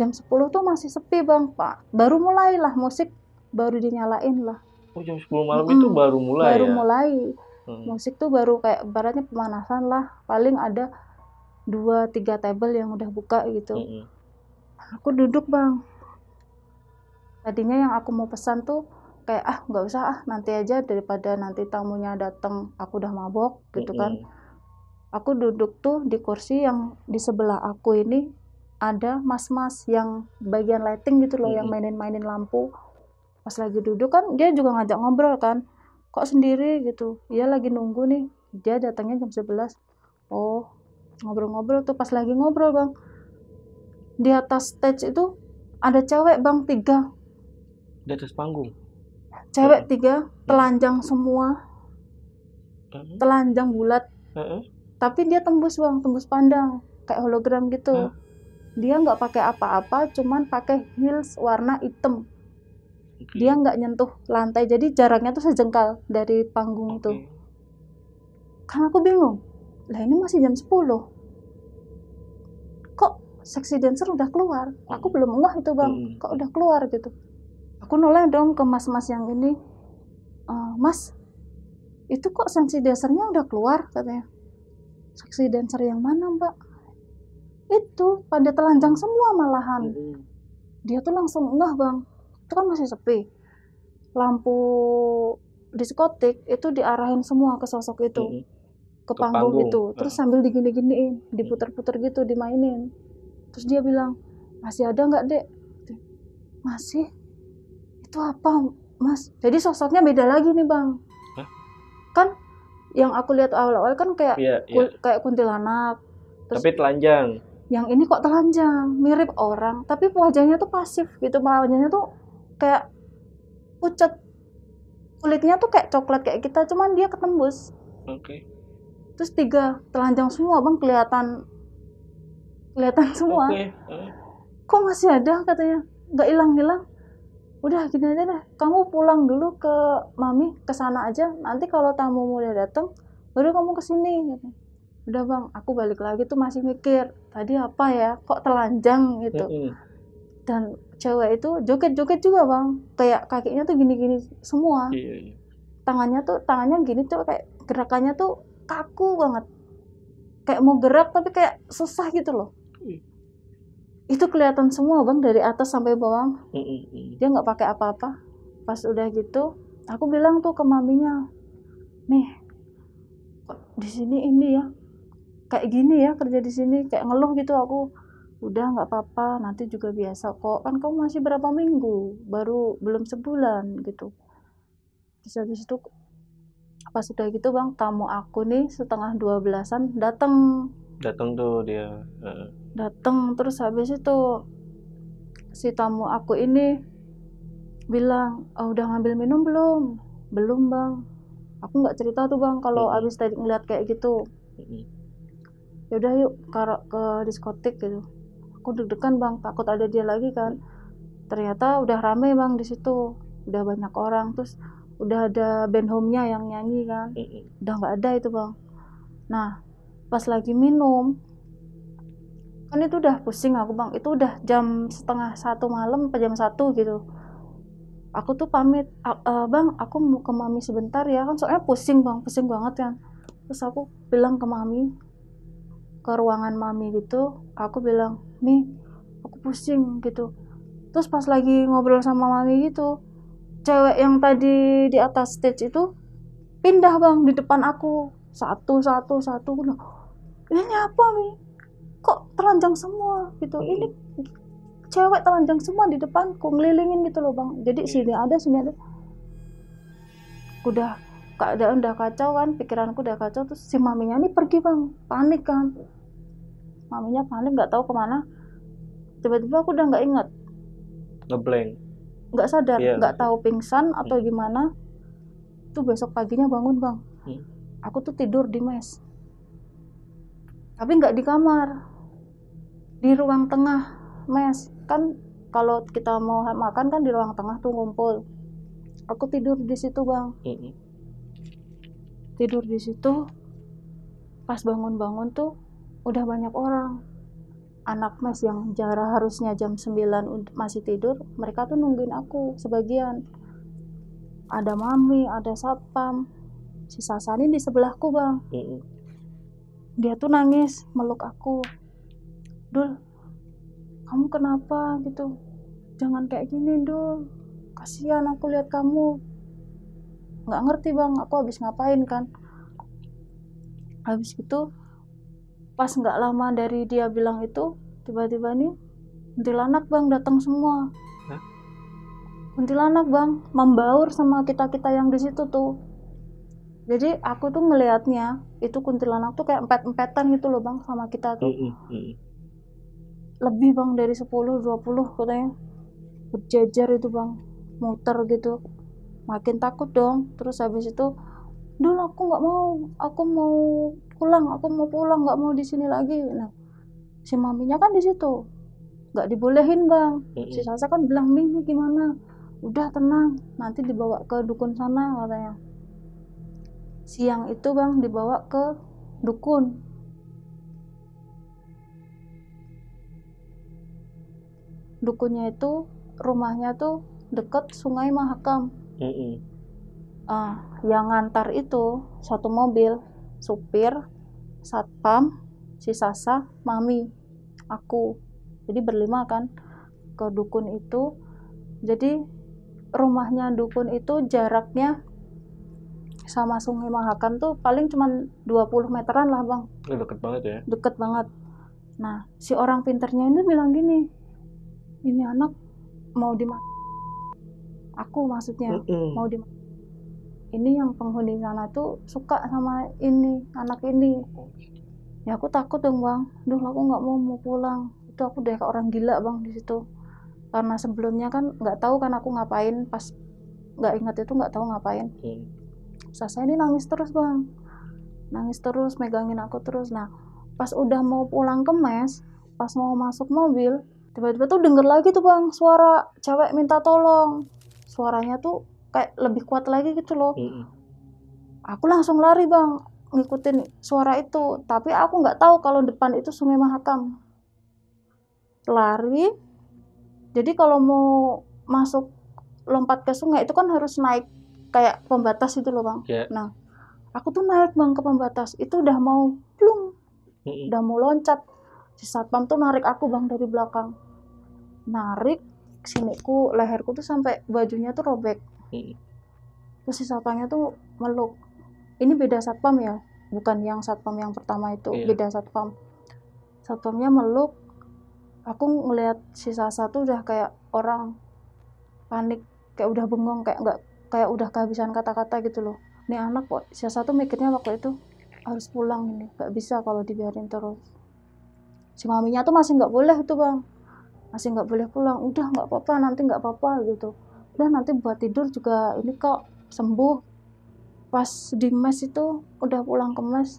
Jam 10 tuh masih sepi bang, Pak. Baru mulai lah musik, baru dinyalain lah. Oh jam 10 malam itu baru mulai baru ya? Mulai. Musik tuh baru kayak baratnya pemanasan lah. Paling ada 2-3 table yang udah buka gitu. Aku duduk bang. Tadinya yang aku mau pesan tuh kayak nggak usah nanti aja, daripada nanti tamunya datang aku udah mabok gitu kan. Aku duduk tuh di kursi yang di sebelah aku ini ada mas-mas yang bagian lighting gitu loh, yang mainin lampu. Pas lagi duduk kan dia juga ngajak ngobrol kan, kok sendiri gitu, dia lagi nunggu nih, dia datangnya jam 11. Oh ngobrol-ngobrol tuh, pas lagi ngobrol bang, di atas stage itu ada cewek bang 3 di atas panggung. Cewek 3 telanjang semua, telanjang bulat, tapi dia tembus bang, tembus pandang kayak hologram gitu. Dia nggak pakai apa-apa, cuman pakai heels warna hitam. Dia nggak nyentuh lantai, jadi jaraknya tuh sejengkal dari panggung itu. Kan aku bingung, lah ini masih jam 10, kok seksi dancer udah keluar, aku belum ngeh itu bang, kok udah keluar gitu. Aku noleh dong ke mas-mas yang ini, mas itu kok seksi dancernya udah keluar katanya. Seksi dancer yang mana mbak? Itu pada telanjang semua malahan. Dia tuh langsung ngeh bang, itu kan masih sepi, lampu diskotik itu diarahin semua ke sosok itu, ke panggung itu. Terus sambil digini-giniin, diputer-puter gitu, dimainin. Terus dia bilang, masih ada nggak dek? Masih. Itu apa mas? Jadi sosoknya beda lagi nih bang. Kan yang aku lihat awal-awal kan kayak kayak kuntilanak. Terus, tapi telanjang. Yang ini kok telanjang, mirip orang, tapi wajahnya tuh pasif gitu, wajahnya tuh kayak pucat, kulitnya tuh kayak coklat kayak kita, cuman dia ketembus. Terus 3 telanjang semua bang, kelihatan semua. Kok masih ada katanya, nggak hilang-hilang. Udah gini aja deh, kamu pulang dulu ke mami, ke sana aja, nanti kalau tamumu udah datang baru kamu kesini gitu. Udah bang, aku balik lagi tuh masih mikir, tadi apa ya, kok telanjang gitu. Dan cewek itu joget-joget juga bang, kayak kakinya tuh gini-gini semua. Tangannya gini tuh, kayak gerakannya tuh kaku banget, kayak mau gerak tapi kayak susah gitu loh. Itu kelihatan semua bang, dari atas sampai bawah. Dia nggak pakai apa-apa. Pas udah gitu, aku bilang tuh ke maminya, Mih, kok di sini ini ya kayak gini ya, kerja di sini kayak ngeluh gitu. Aku udah nggak apa-apa, nanti juga biasa kok, kan kamu masih berapa minggu, baru belum sebulan gitu. Terus habis itu pas udah gitu bang, tamu aku nih setengah 12-an datang tuh dia. Datang. Terus habis itu si tamu aku ini bilang, udah ngambil minum belum bang. Aku nggak cerita tuh bang kalau abis tadi ngeliat kayak gitu. Yaudah yuk ke diskotik gitu. Aku deg-degan bang, takut ada dia lagi kan. Ternyata udah rame bang di situ, udah banyak orang. Terus udah ada band home-nya yang nyanyi kan, udah nggak ada itu bang. Nah Pas lagi minum, kan itu udah pusing aku bang, itu udah jam 12:30 malam apa jam 1 gitu. Aku tuh pamit, bang aku mau ke mami sebentar ya, kan soalnya pusing bang, pusing banget kan. Terus aku bilang ke mami, ke ruangan mami gitu, aku bilang, Mi, aku pusing gitu. Terus pas lagi ngobrol sama mami gitu, cewek yang tadi di atas stage itu pindah bang di depan aku, satu satu satu. Ini apa Mi, kok telanjang semua gitu, ini cewek telanjang semua di depanku ngelilingin gitu loh bang. Jadi sini ada sini ada, udah keadaan udah kacau kan, pikiranku udah kacau. Terus si maminya nih pergi bang, panik kan, maminya panik nggak tahu kemana. Tiba-tiba aku udah nggak ingat, Ngeblank. nggak sadar, Iya. nggak tahu pingsan atau gimana. Tuh besok paginya bangun bang, aku tuh tidur di mes, tapi nggak di kamar, di ruang tengah mes. Kan kalau kita mau makan kan di ruang tengah tuh ngumpul. Aku tidur di situ bang, tidur di situ. Pas bangun-bangun tuh udah banyak orang, anak mes yang harusnya jam 9 masih tidur, mereka tuh nungguin aku sebagian. Ada mami, ada satpam, si Sasani di sebelahku bang. Dia tuh nangis meluk aku, Dul, kamu kenapa gitu, jangan kayak gini Dul, kasihan aku lihat kamu. Nggak ngerti bang aku habis ngapain kan. Habis itu pas nggak lama dari dia bilang itu, tiba-tiba nih kuntilanak bang datang semua. Kuntilanak bang membaur sama kita yang di situ tuh. Jadi aku tuh ngelihatnya itu kuntilanak tuh kayak empet-empetan gitu loh bang sama kita tuh. Lebih bang dari 10-20 katanya, berjejer itu bang, muter gitu. Makin takut dong. Terus habis itu, Dul aku nggak mau, aku mau pulang, nggak mau di sini lagi. Nah si maminya kan di situ, nggak dibolehin bang. Si Sasa kan bilang, Mi ini gimana, udah tenang, nanti dibawa ke dukun sana katanya. Siang itu bang dibawa ke dukun. Dukunnya itu rumahnya tuh deket Sungai Mahakam. Yang ngantar itu satu mobil, supir, satpam, si Sasa, mami, aku. Jadi berlima kan ke dukun itu. Jadi rumahnya dukun itu jaraknya sama Sungai Mahakam tuh paling cuman 20 meteran lah bang. Deket banget ya. Deket banget. Nah si orang pinternya ini bilang gini, ini anak mau di mana? Aku maksudnya mau di mana? Ini yang penghuni sana tuh suka sama ini anak ini. Ya aku takut dong bang, duh aku nggak mau pulang. Itu aku udah kayak orang gila bang di situ. Karena sebelumnya kan nggak tahu kan aku ngapain, pas nggak ingat itu nggak tahu ngapain. Sasa ini nangis terus bang, nangis terus, megangin aku terus. Nah pas udah mau pulang ke mes, pas mau masuk mobil, tiba-tiba tuh denger lagi tuh bang suara cewek minta tolong. Suaranya tuh kayak lebih kuat lagi gitu loh. Aku langsung lari bang, ngikutin suara itu, tapi aku nggak tahu kalau depan itu Sungai Mahakam. Lari, jadi kalau mau masuk lompat ke sungai itu kan harus naik kayak pembatas itu loh bang. Nah aku tuh naik bang ke pembatas, itu udah mau plung, udah mau loncat, si satpam tuh narik aku bang dari belakang, narik siniku, leherku tuh sampai bajunya tuh robek. Terus si satpamnya tuh meluk, ini beda satpam ya, bukan yang satpam yang pertama itu, beda satpam. Satpamnya meluk, aku ngelihat si Sasa tuh udah kayak orang panik, kayak udah bengong, kayak udah kehabisan kata-kata gitu loh. Ini anak kok, si Sasa tuh mikirnya waktu itu harus pulang ini, nggak bisa kalau dibiarin terus. Si maminya tuh masih nggak boleh itu bang, masih nggak boleh pulang. Udah nggak apa-apa, nanti nggak apa-apa gitu. Udah nanti buat tidur juga ini kok sembuh. Pas di mes itu udah pulang ke mes,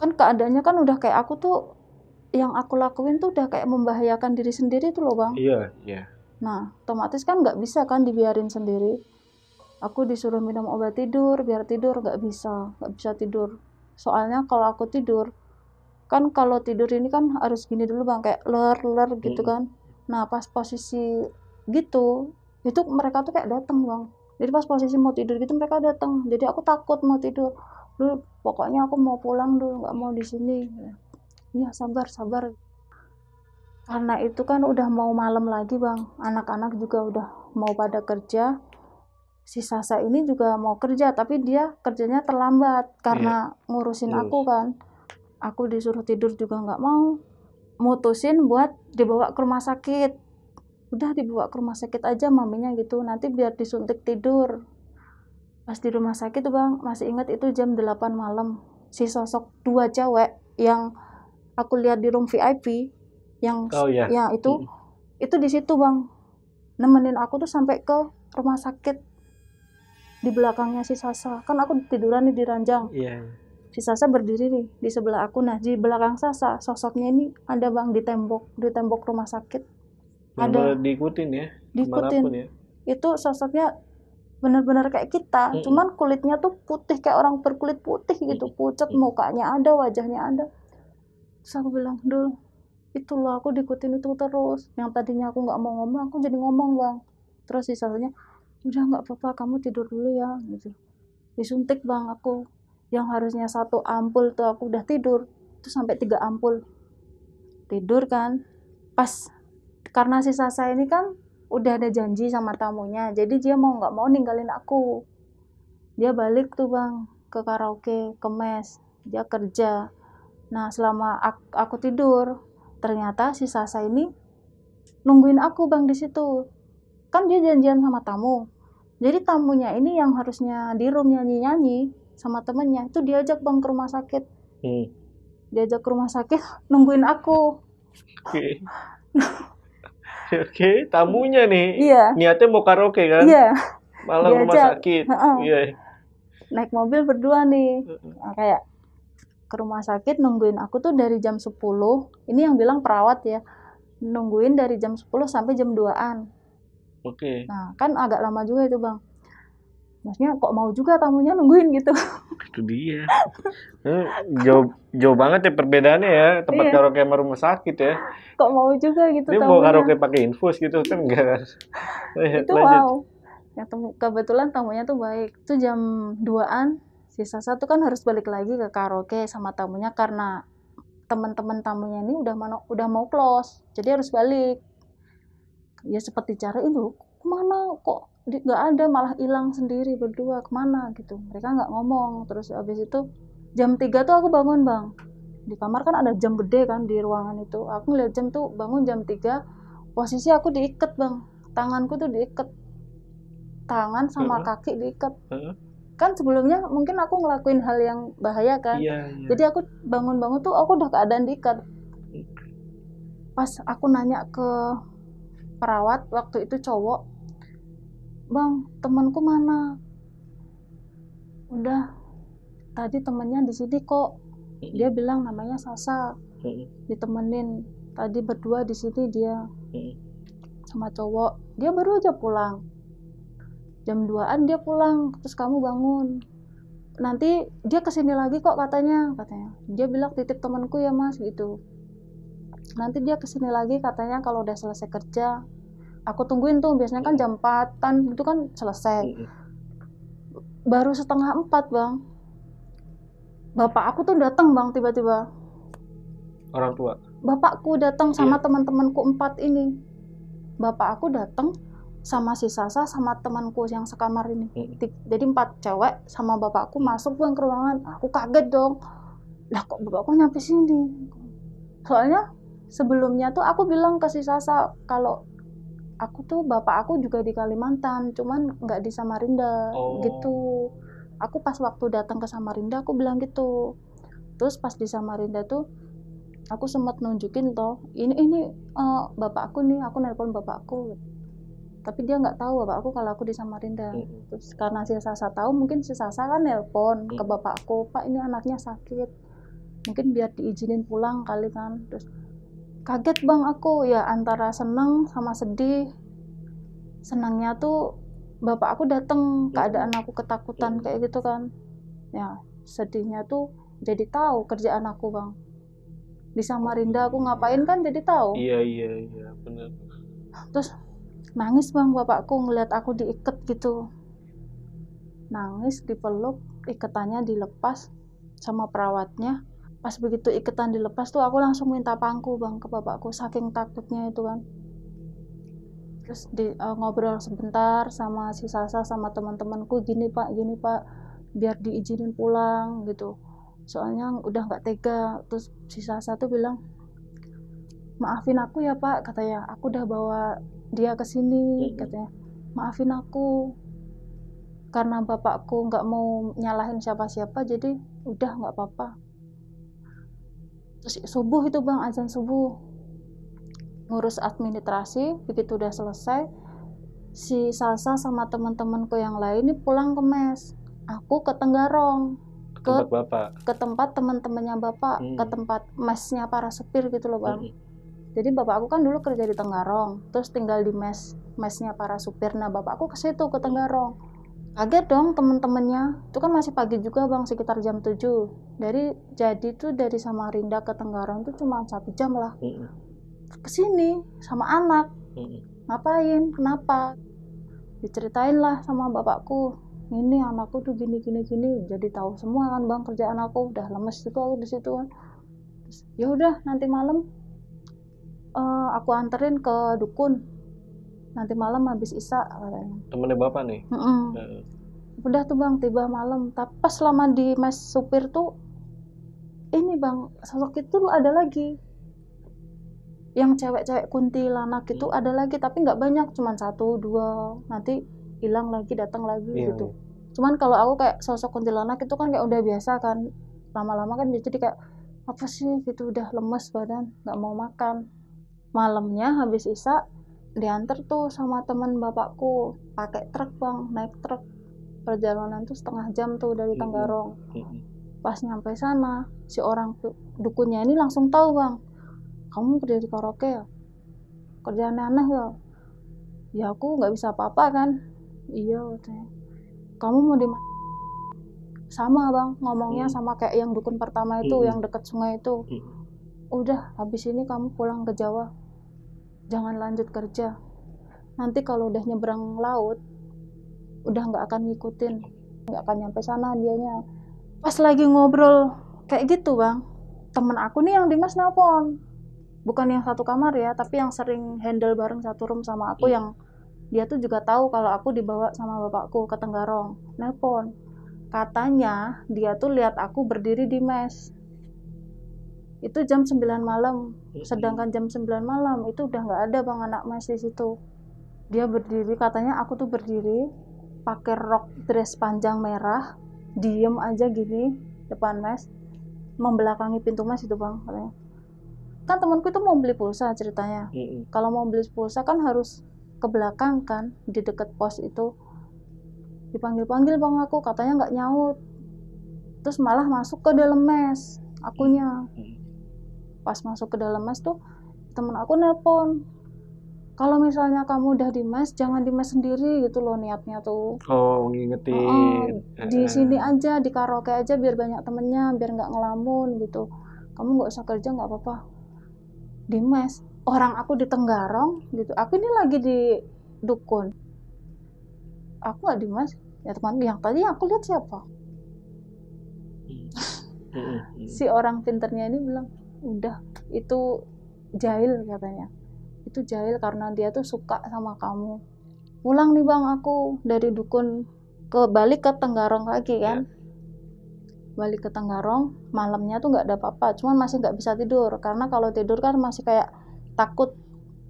kan keadaannya kan udah kayak aku tuh, yang aku lakuin tuh udah kayak membahayakan diri sendiri tuh loh bang. Iya. Nah otomatis kan nggak bisa kan dibiarin sendiri. Aku disuruh minum obat tidur biar tidur, nggak bisa tidur. Soalnya kalau aku tidur Kan kalau tidur ini kan harus gini dulu bang, kayak ler gitu kan. Nah pas posisi gitu itu mereka tuh kayak datang bang, jadi pas posisi mau tidur gitu mereka datang, jadi aku takut mau tidur dulu, pokoknya aku mau pulang dulu, nggak mau di sini. Iya sabar sabar, karena itu kan udah mau malam lagi bang, anak-anak juga udah mau pada kerja, si Sasa ini juga mau kerja tapi dia kerjanya terlambat karena ngurusin aku kan. Aku disuruh tidur juga nggak mau, mutusin buat dibawa ke rumah sakit. Udah dibawa ke rumah sakit aja maminya gitu, nanti biar disuntik tidur. Pas di rumah sakit tuh bang, masih ingat itu jam 8 malam, si sosok dua cewek yang aku lihat di room VIP yang ya itu di situ bang, nemenin aku tuh sampai ke rumah sakit di belakangnya si Sasa. Kan aku tiduran nih di ranjang. Si Sasa berdiri nih di sebelah aku. Nah di belakang Sasa sosoknya ini ada bang, di tembok rumah sakit. Ada diikutin ya, diikutin ya. Itu sosoknya benar-benar kayak kita, cuman kulitnya tuh putih kayak orang berkulit putih gitu, pucat, mukanya ada, wajahnya ada. Terus aku bilang, Dul, itu loh aku diikutin itu terus. Yang tadinya aku nggak mau ngomong, aku jadi ngomong bang. Terus si Sasanya, udah nggak apa-apa, kamu tidur dulu ya gitu. Disuntik bang aku, yang harusnya 1 ampul tuh aku udah tidur, itu sampai 3 ampul tidur kan. Pas karena si Sasa ini kan udah ada janji sama tamunya, jadi dia mau nggak mau ninggalin aku. Dia balik tuh bang ke karaoke, ke mes, dia kerja. Nah selama aku tidur, ternyata si Sasa ini nungguin aku bang di situ. Kan dia janjian sama tamu, jadi tamunya ini yang harusnya di room nyanyi-nyanyi sama temennya, itu diajak bang ke rumah sakit. Diajak ke rumah sakit, nungguin aku. Oke, tamunya nih. Iya. Niatnya mau karaoke kan? Iya. Malah rumah sakit. Iya. Naik mobil berdua nih. Nah, kayak ke rumah sakit nungguin aku tuh dari jam 10. Ini yang bilang perawat ya. Nungguin dari jam 10 sampai jam 2-an. Oke. Nah, kan agak lama juga itu, Bang. Maksudnya kok mau juga tamunya nungguin gitu. Itu dia. Jauh banget ya perbedaannya ya, tempat karaoke sama rumah sakit ya. Kok mau juga gitu dia tamunya. Dia mau karaoke pakai infus gitu kan enggak. Itu wow. Ya, kebetulan tamunya tuh baik. Itu jam 2-an, si Sasa tuh kan harus balik lagi ke karaoke sama tamunya karena teman-teman tamunya ini udah mau close. Jadi harus balik. Ya seperti cara itu, kemana kok nggak ada, malah hilang sendiri berdua, kemana gitu. Mereka nggak ngomong. Terus abis itu jam 3 tuh aku bangun bang, di kamar kan ada jam gede kan di ruangan itu. Aku ngeliat jam tuh, bangun jam 3, posisi aku diikat bang, tanganku tuh diikat, tangan sama kaki diikat. Kan sebelumnya mungkin aku ngelakuin hal yang bahaya kan. Jadi aku bangun-bangun tuh aku udah keadaan diikat. Pas aku nanya ke perawat waktu itu cowok, bang temanku mana? Udah tadi temennya di sini kok, dia bilang namanya Sasa, ditemenin tadi berdua di sini dia sama cowok, dia baru aja pulang jam 2-an, dia pulang. Terus kamu bangun, nanti dia kesini lagi kok katanya dia bilang titip temanku ya mas gitu, nanti dia kesini lagi katanya kalau udah selesai kerja. Aku tungguin tuh, biasanya kan jam 4-an itu kan selesai. Baru 3:30 bang, bapak aku tuh datang bang, tiba-tiba. Orang tua? Bapakku datang sama teman-temanku 4 ini. Bapak aku datang sama si Sasa sama temanku yang sekamar ini. Jadi 4 cewek sama bapakku masuk bang ke ruangan. Aku kaget dong. Lah kok bapakku nyampe sini? Soalnya sebelumnya tuh aku bilang ke si Sasa kalau aku tuh bapak aku juga di Kalimantan, cuman nggak di Samarinda gitu. Aku pas waktu datang ke Samarinda aku bilang gitu. Terus pas di Samarinda tuh aku sempat nunjukin toh, ini bapak aku nih, aku nelpon bapak aku. Tapi dia nggak tahu bapak aku kalau aku di Samarinda. Terus karena si Sasa tahu, mungkin si Sasa kan nelpon ke bapak aku, Pak ini anaknya sakit, mungkin biar diizinin pulang kali kan. Terus kaget bang aku, ya antara seneng sama sedih. Senangnya tuh bapak aku datang, keadaan aku ketakutan kayak gitu kan. Ya sedihnya tuh jadi tahu kerjaan aku bang. di Samarinda aku ngapain kan jadi tahu. Iya benar. Terus nangis bang bapakku ngeliat aku diikat gitu, nangis, dipeluk, ikatannya dilepas sama perawatnya. Pas begitu ikatan dilepas tuh aku langsung minta pangku bang ke bapakku, saking takutnya itu kan. Terus ngobrol sebentar sama si Salsa sama teman-temanku, gini pak biar diizinin pulang gitu, soalnya udah nggak tega. Terus si Salsa tuh bilang, maafin aku ya pak, katanya, aku udah bawa dia ke sini, katanya, maafin aku karena bapakku nggak mau nyalahin siapa-siapa, jadi udah nggak apa-apa. Terus subuh itu bang, azan subuh, ngurus administrasi, begitu udah selesai, si Salsa sama teman-temanku yang lain ini pulang ke mes, aku ke Tenggarong, Tempat bapak. ke tempat teman-temannya bapak, ke tempat mesnya para supir gitu loh bang. Jadi bapakku kan dulu kerja di Tenggarong, terus tinggal di mesnya para supir. Nah bapakku ke situ, ke Tenggarong. Kaget dong temen-temennya, itu kan masih pagi juga bang, sekitar jam 7. Jadi tuh dari Samarinda ke Tenggarong tuh cuma 1 jam lah. Kesini sama anak, ngapain, kenapa? Diceritain lah sama bapakku, ini anakku tuh gini. Jadi tahu semua kan bang kerjaan aku, udah lemes itu aku di situ kan. Ya udah nanti malam aku anterin ke dukun, nanti malam habis isya katanya. Temennya bapak nih. Udah tuh bang, tiba malam. Tapi pas selama di mes supir tuh ini bang, sosok itu ada lagi, yang cewek-cewek kuntilanak itu ada lagi, tapi nggak banyak, cuman 1, 2, nanti hilang lagi, datang lagi gitu. Cuman kalau aku kayak sosok kuntilanak itu kan kayak udah biasa kan, lama-lama kan jadi kayak apa sih gitu, udah lemes badan, nggak mau makan. Malamnya habis isya diantar tuh sama teman bapakku pakai truk bang, naik truk, perjalanan tuh 1/2 jam tuh dari Tenggarong. Pas nyampe sana si orang dukunnya ini langsung tahu bang, kamu kerja di karaoke ya, kerjaan aneh ya. Ya aku nggak bisa apa-apa kan. Iya katanya, kamu mau di mana? Sama bang ngomongnya sama kayak yang dukun pertama itu, yang deket sungai itu. Udah habis ini kamu pulang ke Jawa, jangan lanjut kerja, nanti kalau udah nyebrang laut udah nggak akan ngikutin, nggak akan nyampe sana dianya. Pas lagi ngobrol kayak gitu bang, temen aku nih yang di mas nelpon, bukan yang satu kamar ya, tapi yang sering handle bareng satu room sama aku, yang dia tuh juga tahu kalau aku dibawa sama bapakku ke Tenggarong. Nelpon, katanya dia tuh lihat aku berdiri di mes itu jam 9 malam, sedangkan jam 9 malam itu udah nggak ada bang anak mes di situ. Dia berdiri, katanya aku tuh berdiri pakai rok dress panjang merah, diem aja gini depan mes, membelakangi pintu mes itu bang katanya. Kan temanku itu mau beli pulsa ceritanya. Kalau mau beli pulsa kan harus ke belakang kan, di deket pos itu. Dipanggil-panggil bang aku, katanya nggak nyaut. Terus malah masuk ke dalam mes akunya. Pas masuk ke dalam mes tuh temen aku nelpon, kalau misalnya kamu udah di mes, jangan di mes sendiri gitu loh niatnya tuh. Oh, ngingetin. Di sini aja, di karaoke aja biar banyak temennya, biar nggak ngelamun gitu. Kamu nggak usah kerja nggak apa-apa di mes. Orang aku di Tenggarong gitu, aku ini lagi di dukun, aku nggak di mes. Ya teman yang tadi aku lihat siapa? Si orang pinternya ini bilang, udah itu jahil katanya, itu jahil karena dia tuh suka sama kamu. Pulang nih bang aku dari dukun balik ke Tenggarong lagi kan. Balik ke Tenggarong, malamnya tuh nggak ada apa-apa, cuman masih nggak bisa tidur, karena kalau tidur kan masih kayak takut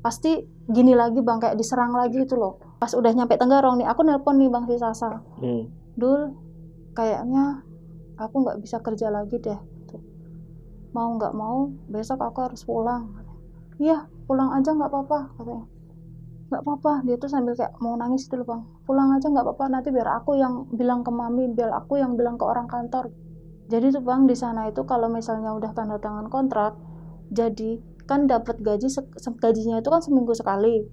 pasti gini lagi bang, kayak diserang lagi itu loh. Pas udah nyampe Tenggarong nih, aku nelpon nih bang si Sasa, Dul, kayaknya aku nggak bisa kerja lagi deh, mau nggak mau besok aku harus pulang. Iya pulang aja nggak apa-apa katanya. Nggak apa-apa, dia tuh sambil kayak mau nangis dulu bang, pulang aja nggak apa-apa, nanti biar aku yang bilang ke mami, biar aku yang bilang ke orang kantor. Jadi tuh bang di sana itu kalau misalnya udah tanda tangan kontrak, jadi kan dapat gajinya itu kan seminggu sekali,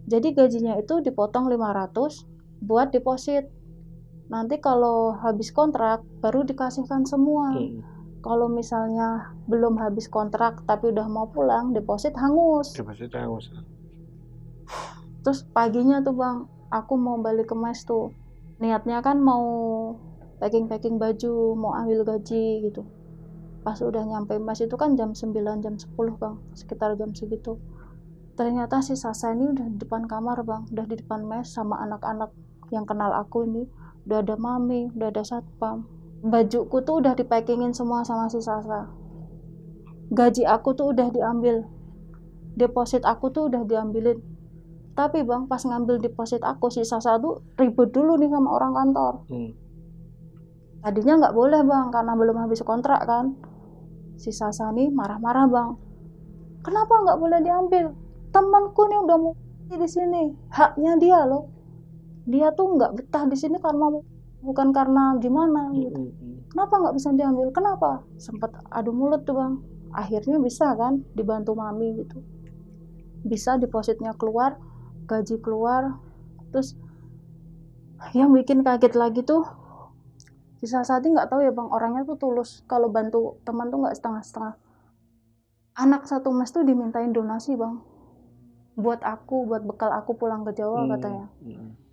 jadi gajinya itu dipotong 500 buat deposit, nanti kalau habis kontrak baru dikasihkan semua. Kalau misalnya belum habis kontrak tapi udah mau pulang, deposit hangus. Terus paginya tuh bang, aku mau balik ke mes tuh. Niatnya kan mau packing baju, mau ambil gaji gitu. Pas udah nyampe mes itu kan jam 9, jam 10 bang, sekitar jam segitu. Ternyata si Sasa ini udah di depan kamar bang, udah di depan mes sama anak-anak yang kenal aku ini. Udah ada mami, udah ada satpam. Bajuku tuh udah dipackingin semua sama si Sasa. Gaji aku tuh udah diambil, deposit aku tuh udah diambilin. Tapi bang, pas ngambil deposit aku, si Sasa tuh ribut dulu nih sama orang kantor. Tadinya nggak boleh bang, karena belum habis kontrak kan. Si Sasa nih marah-marah bang. Kenapa nggak boleh diambil? Temanku nih udah mau di sini, haknya dia loh. Dia tuh nggak betah di sini karena bukan karena gimana gitu. Kenapa nggak bisa diambil? Kenapa? Sempet adu mulut tuh bang. Akhirnya bisa kan, dibantu mami gitu. Bisa depositnya keluar, gaji keluar. Terus yang bikin kaget lagi tuh, si Sasati nggak tahu ya bang, orangnya tuh tulus. Kalau bantu teman tuh nggak setengah-setengah. Anak satu mes tuh dimintain donasi bang, buat aku, buat bekal aku pulang ke Jawa katanya.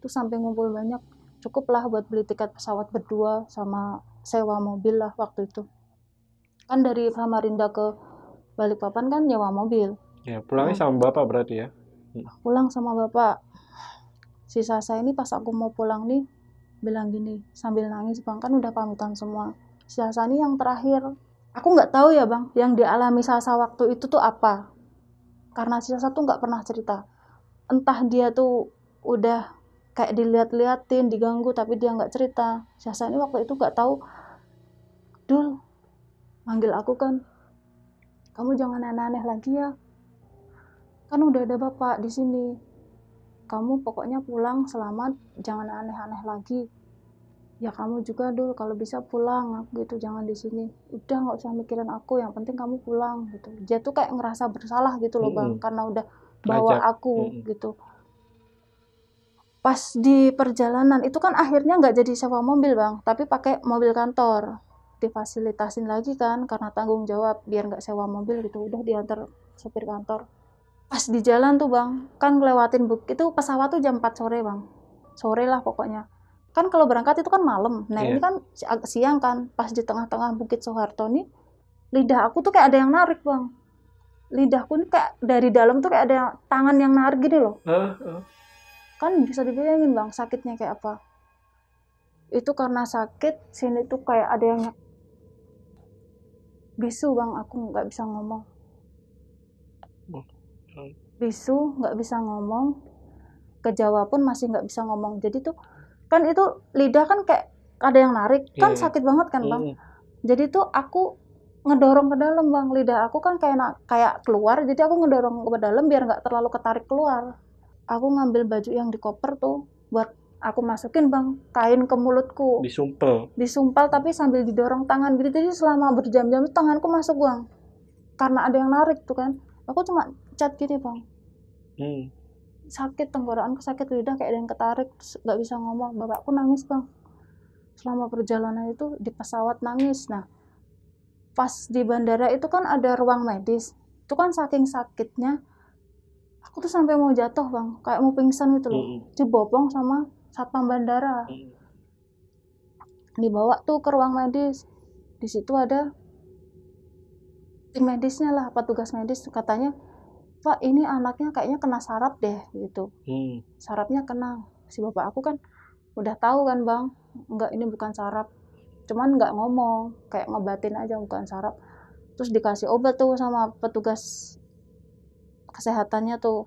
Terus sampai ngumpul banyak, cukup lah buat beli tiket pesawat berdua sama sewa mobil lah waktu itu. Kan dari Samarinda ke Balikpapan kan nyewa mobil. Ya, pulangnya sama bapak berarti ya? Pulang sama bapak. Si Sasa ini pas aku mau pulang nih, bilang gini, sambil nangis bang, kan udah pamitan semua. Si Sasa ini yang terakhir. Aku nggak tahu ya bang, yang dialami Sasa waktu itu tuh apa. Karena si Sasa tuh nggak pernah cerita. Entah dia tuh udah kayak dilihat-liatin, diganggu, tapi dia nggak cerita. Sasa ini waktu itu nggak tahu. Dul, manggil aku kan, kamu jangan aneh-aneh lagi ya. Kan udah ada bapak di sini. Kamu pokoknya pulang selamat, jangan aneh-aneh lagi. Ya kamu juga Dul, kalau bisa pulang gitu, jangan di sini. Udah nggak usah mikirin aku, yang penting kamu pulang gitu. Dia tuh kayak ngerasa bersalah gitu loh bang, karena udah bawa aku gitu. Pas di perjalanan itu kan akhirnya nggak jadi sewa mobil bang, tapi pakai mobil kantor. Difasilitasin lagi kan karena tanggung jawab, biar nggak sewa mobil gitu, udah diantar sopir kantor. Pas di jalan tuh bang, kan ngelewatin bukit itu, pesawat tuh jam 4 sore bang, sore lah pokoknya. Kan kalau berangkat itu kan malam, nah ini kan siang kan. Pas di tengah-tengah Bukit Soeharto nih, lidah aku tuh kayak ada yang narik bang. Lidahku nih kayak dari dalam tuh kayak ada tangan yang narik gini loh. Kan bisa dibayangin bang sakitnya kayak apa. Itu karena sakit, sini tuh kayak ada yang bisu bang, aku nggak bisa ngomong. Bisu, nggak bisa ngomong. Ke Jawa pun masih nggak bisa ngomong. Jadi tuh kan itu lidah kan kayak ada yang narik, kan sakit banget kan bang. Jadi tuh aku ngedorong ke dalam bang, lidah aku kan kayak keluar, jadi aku ngedorong ke dalam biar nggak terlalu ketarik keluar. Aku ngambil baju yang di koper tuh buat aku masukin bang, kain ke mulutku. Disumpel tapi sambil didorong tangan gitu. Jadi selama berjam-jam tanganku masuk bang, karena ada yang narik tuh kan. Aku cuma cat gini bang. Sakit tenggorokanku, sakit lidah kayak ada yang ketarik, nggak bisa ngomong. Bapakku nangis bang, selama perjalanan itu di pesawat nangis. Nah pas di bandara itu kan ada ruang medis, itu kan saking sakitnya aku tuh sampai mau jatuh bang, kayak mau pingsan gitu loh. Dibopong sama satpam bandara, dibawa tuh ke ruang medis. Di situ ada tim medisnya lah, petugas medis. Katanya, Pak ini anaknya kayaknya kena saraf deh gitu. Sarafnya kena. Si bapak aku kan udah tahu kan bang, enggak ini bukan saraf, cuman nggak ngomong, kayak ngebatin aja bukan saraf. Terus dikasih obat tuh sama petugas kesehatannya tuh,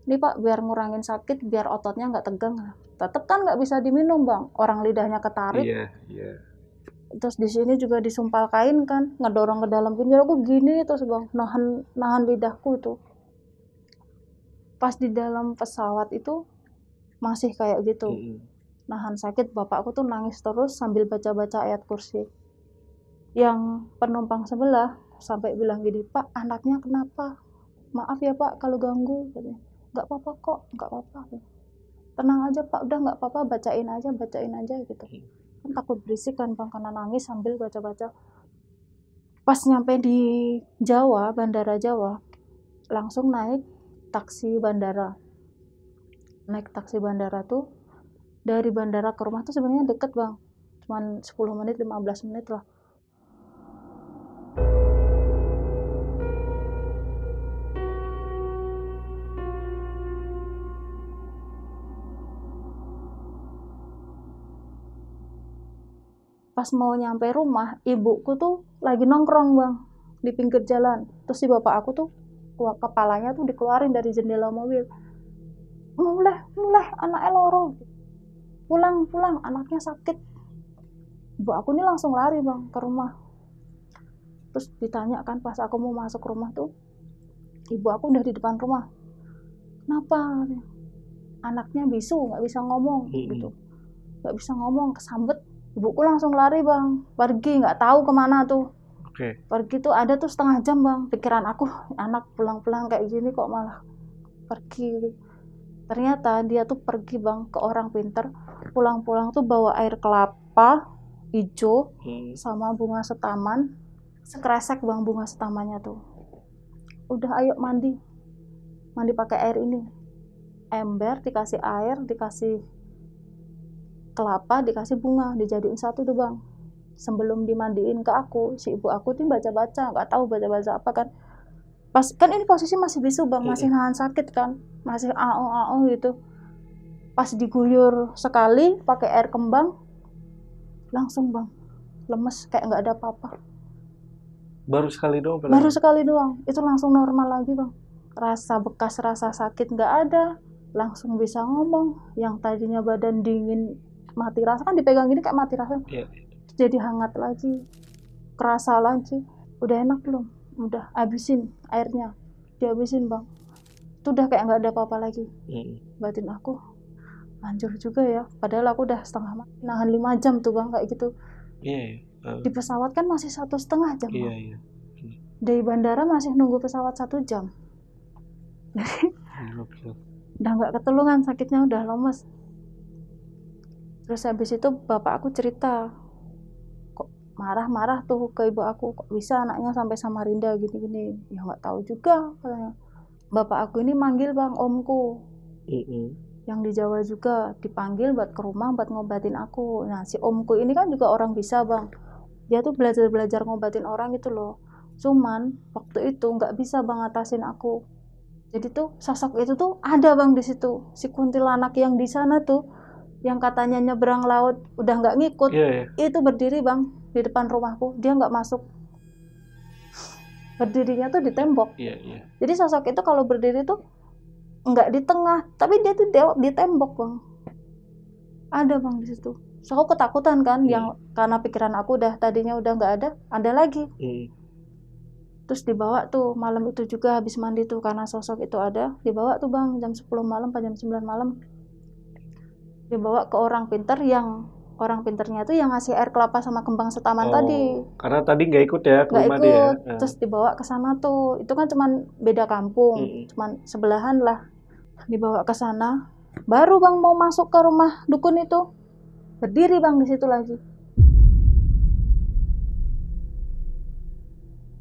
ini Pak biar ngurangin sakit, biar ototnya nggak tegang. Tetep kan nggak bisa diminum bang, orang lidahnya ketarik. Terus di sini juga disumpal kain kan, ngedorong ke dalam pinggir aku gini terus bang, nahan lidahku itu. Pas di dalam pesawat itu masih kayak gitu, nahan sakit. Bapakku tuh nangis terus sambil baca-baca ayat kursi. Yang penumpang sebelah sampai bilang gini, Pak anaknya kenapa? Maaf ya Pak kalau ganggu. Nggak apa-apa kok, nggak apa-apa. Tenang aja Pak, udah nggak apa-apa, bacain aja gitu. Kan takut berisik kan bang, karena nangis sambil baca-baca. Pas nyampe di Jawa, bandara Jawa, langsung naik taksi bandara. Naik taksi bandara tuh dari bandara ke rumah tuh sebenarnya deket bang, cuman 10 menit 15 menit lah. Pas mau nyampe rumah, ibuku tuh lagi nongkrong bang di pinggir jalan. Terus si bapak aku tuh kepalanya tuh dikeluarin dari jendela mobil. Mulai anaknya loro, pulang anaknya sakit. Ibu aku ini langsung lari bang ke rumah. Terus ditanya kan pas aku mau masuk rumah tuh, ibu aku udah di depan rumah. Kenapa? Anaknya bisu, nggak bisa ngomong gitu, nggak bisa ngomong, kesambet. Ibuku langsung lari bang, pergi nggak tahu kemana tuh. Pergi tuh ada tuh setengah jam bang. Pikiran aku, anak pulang-pulang kayak gini kok malah pergi. Ternyata dia tuh pergi bang ke orang pinter. Pulang-pulang tuh bawa air kelapa hijau sama bunga setaman. Sekresek bang bunga setamannya tuh. Udah ayo mandi pakai air ini. Ember dikasih air, dikasih kelapa, dikasih bunga, dijadiin satu tuh bang. Sebelum dimandiin ke aku, si ibu aku tuh baca-baca, nggak tahu baca-baca apa kan. Pas kan ini posisi masih bisu bang, masih nahan sakit kan, masih gitu. Pas diguyur sekali pakai air kembang, langsung bang lemes kayak nggak ada apa-apa. Baru sekali doang? Baru sekali doang, itu langsung normal lagi bang. Rasa bekas rasa sakit nggak ada, langsung bisa ngomong. Yang tadinya badan dingin mati rasa kan dipegang gini kayak mati rasa, jadi hangat lagi, kerasa lagi. Udah enak belum? Udah, habisin airnya, dihabisin bang. Itu udah kayak nggak ada apa-apa lagi. Batin aku hancur juga ya, padahal aku udah setengah mati, nahan 5 jam tuh bang kayak gitu. Di pesawat kan masih 1,5 jam bang. Dari bandara masih nunggu pesawat 1 jam. Jadi udah nggak ketulungan, sakitnya udah lemes. Terus habis itu bapak aku cerita, kok marah-marah tuh ke ibu aku, kok bisa anaknya sampai Samarinda gini-gini. Ya nggak tahu juga katanya. Bapak aku ini manggil bang omku, yang di Jawa juga, dipanggil buat ke rumah buat ngobatin aku. Nah si omku ini kan juga orang bisa bang, dia tuh belajar ngobatin orang gitu loh. Cuman waktu itu nggak bisa bang ngatasin aku. Jadi tuh sosok itu tuh ada bang di situ, si kuntilanak yang di sana tuh, yang katanya nyebrang laut udah nggak ngikut, itu berdiri bang di depan rumahku. Dia nggak masuk, berdirinya tuh di tembok. Jadi sosok itu kalau berdiri tuh nggak di tengah, tapi dia tuh di tembok bang. Ada bang di situ. So aku ketakutan kan, yang karena pikiran aku udah tadinya udah nggak ada lagi. Terus dibawa tuh malam itu juga habis mandi tuh, karena sosok itu ada, dibawa tuh bang jam 10 malam atau jam 9 malam, dibawa ke orang pinter. Yang orang pinternya tuh yang ngasih air kelapa sama kembang setaman tadi. Karena tadi nggak ikut ya ke rumah dia. Terus dibawa ke sana tuh, itu kan cuman beda kampung, cuman sebelahan lah. Dibawa ke sana, baru bang mau masuk ke rumah dukun itu, berdiri bang di situ lagi.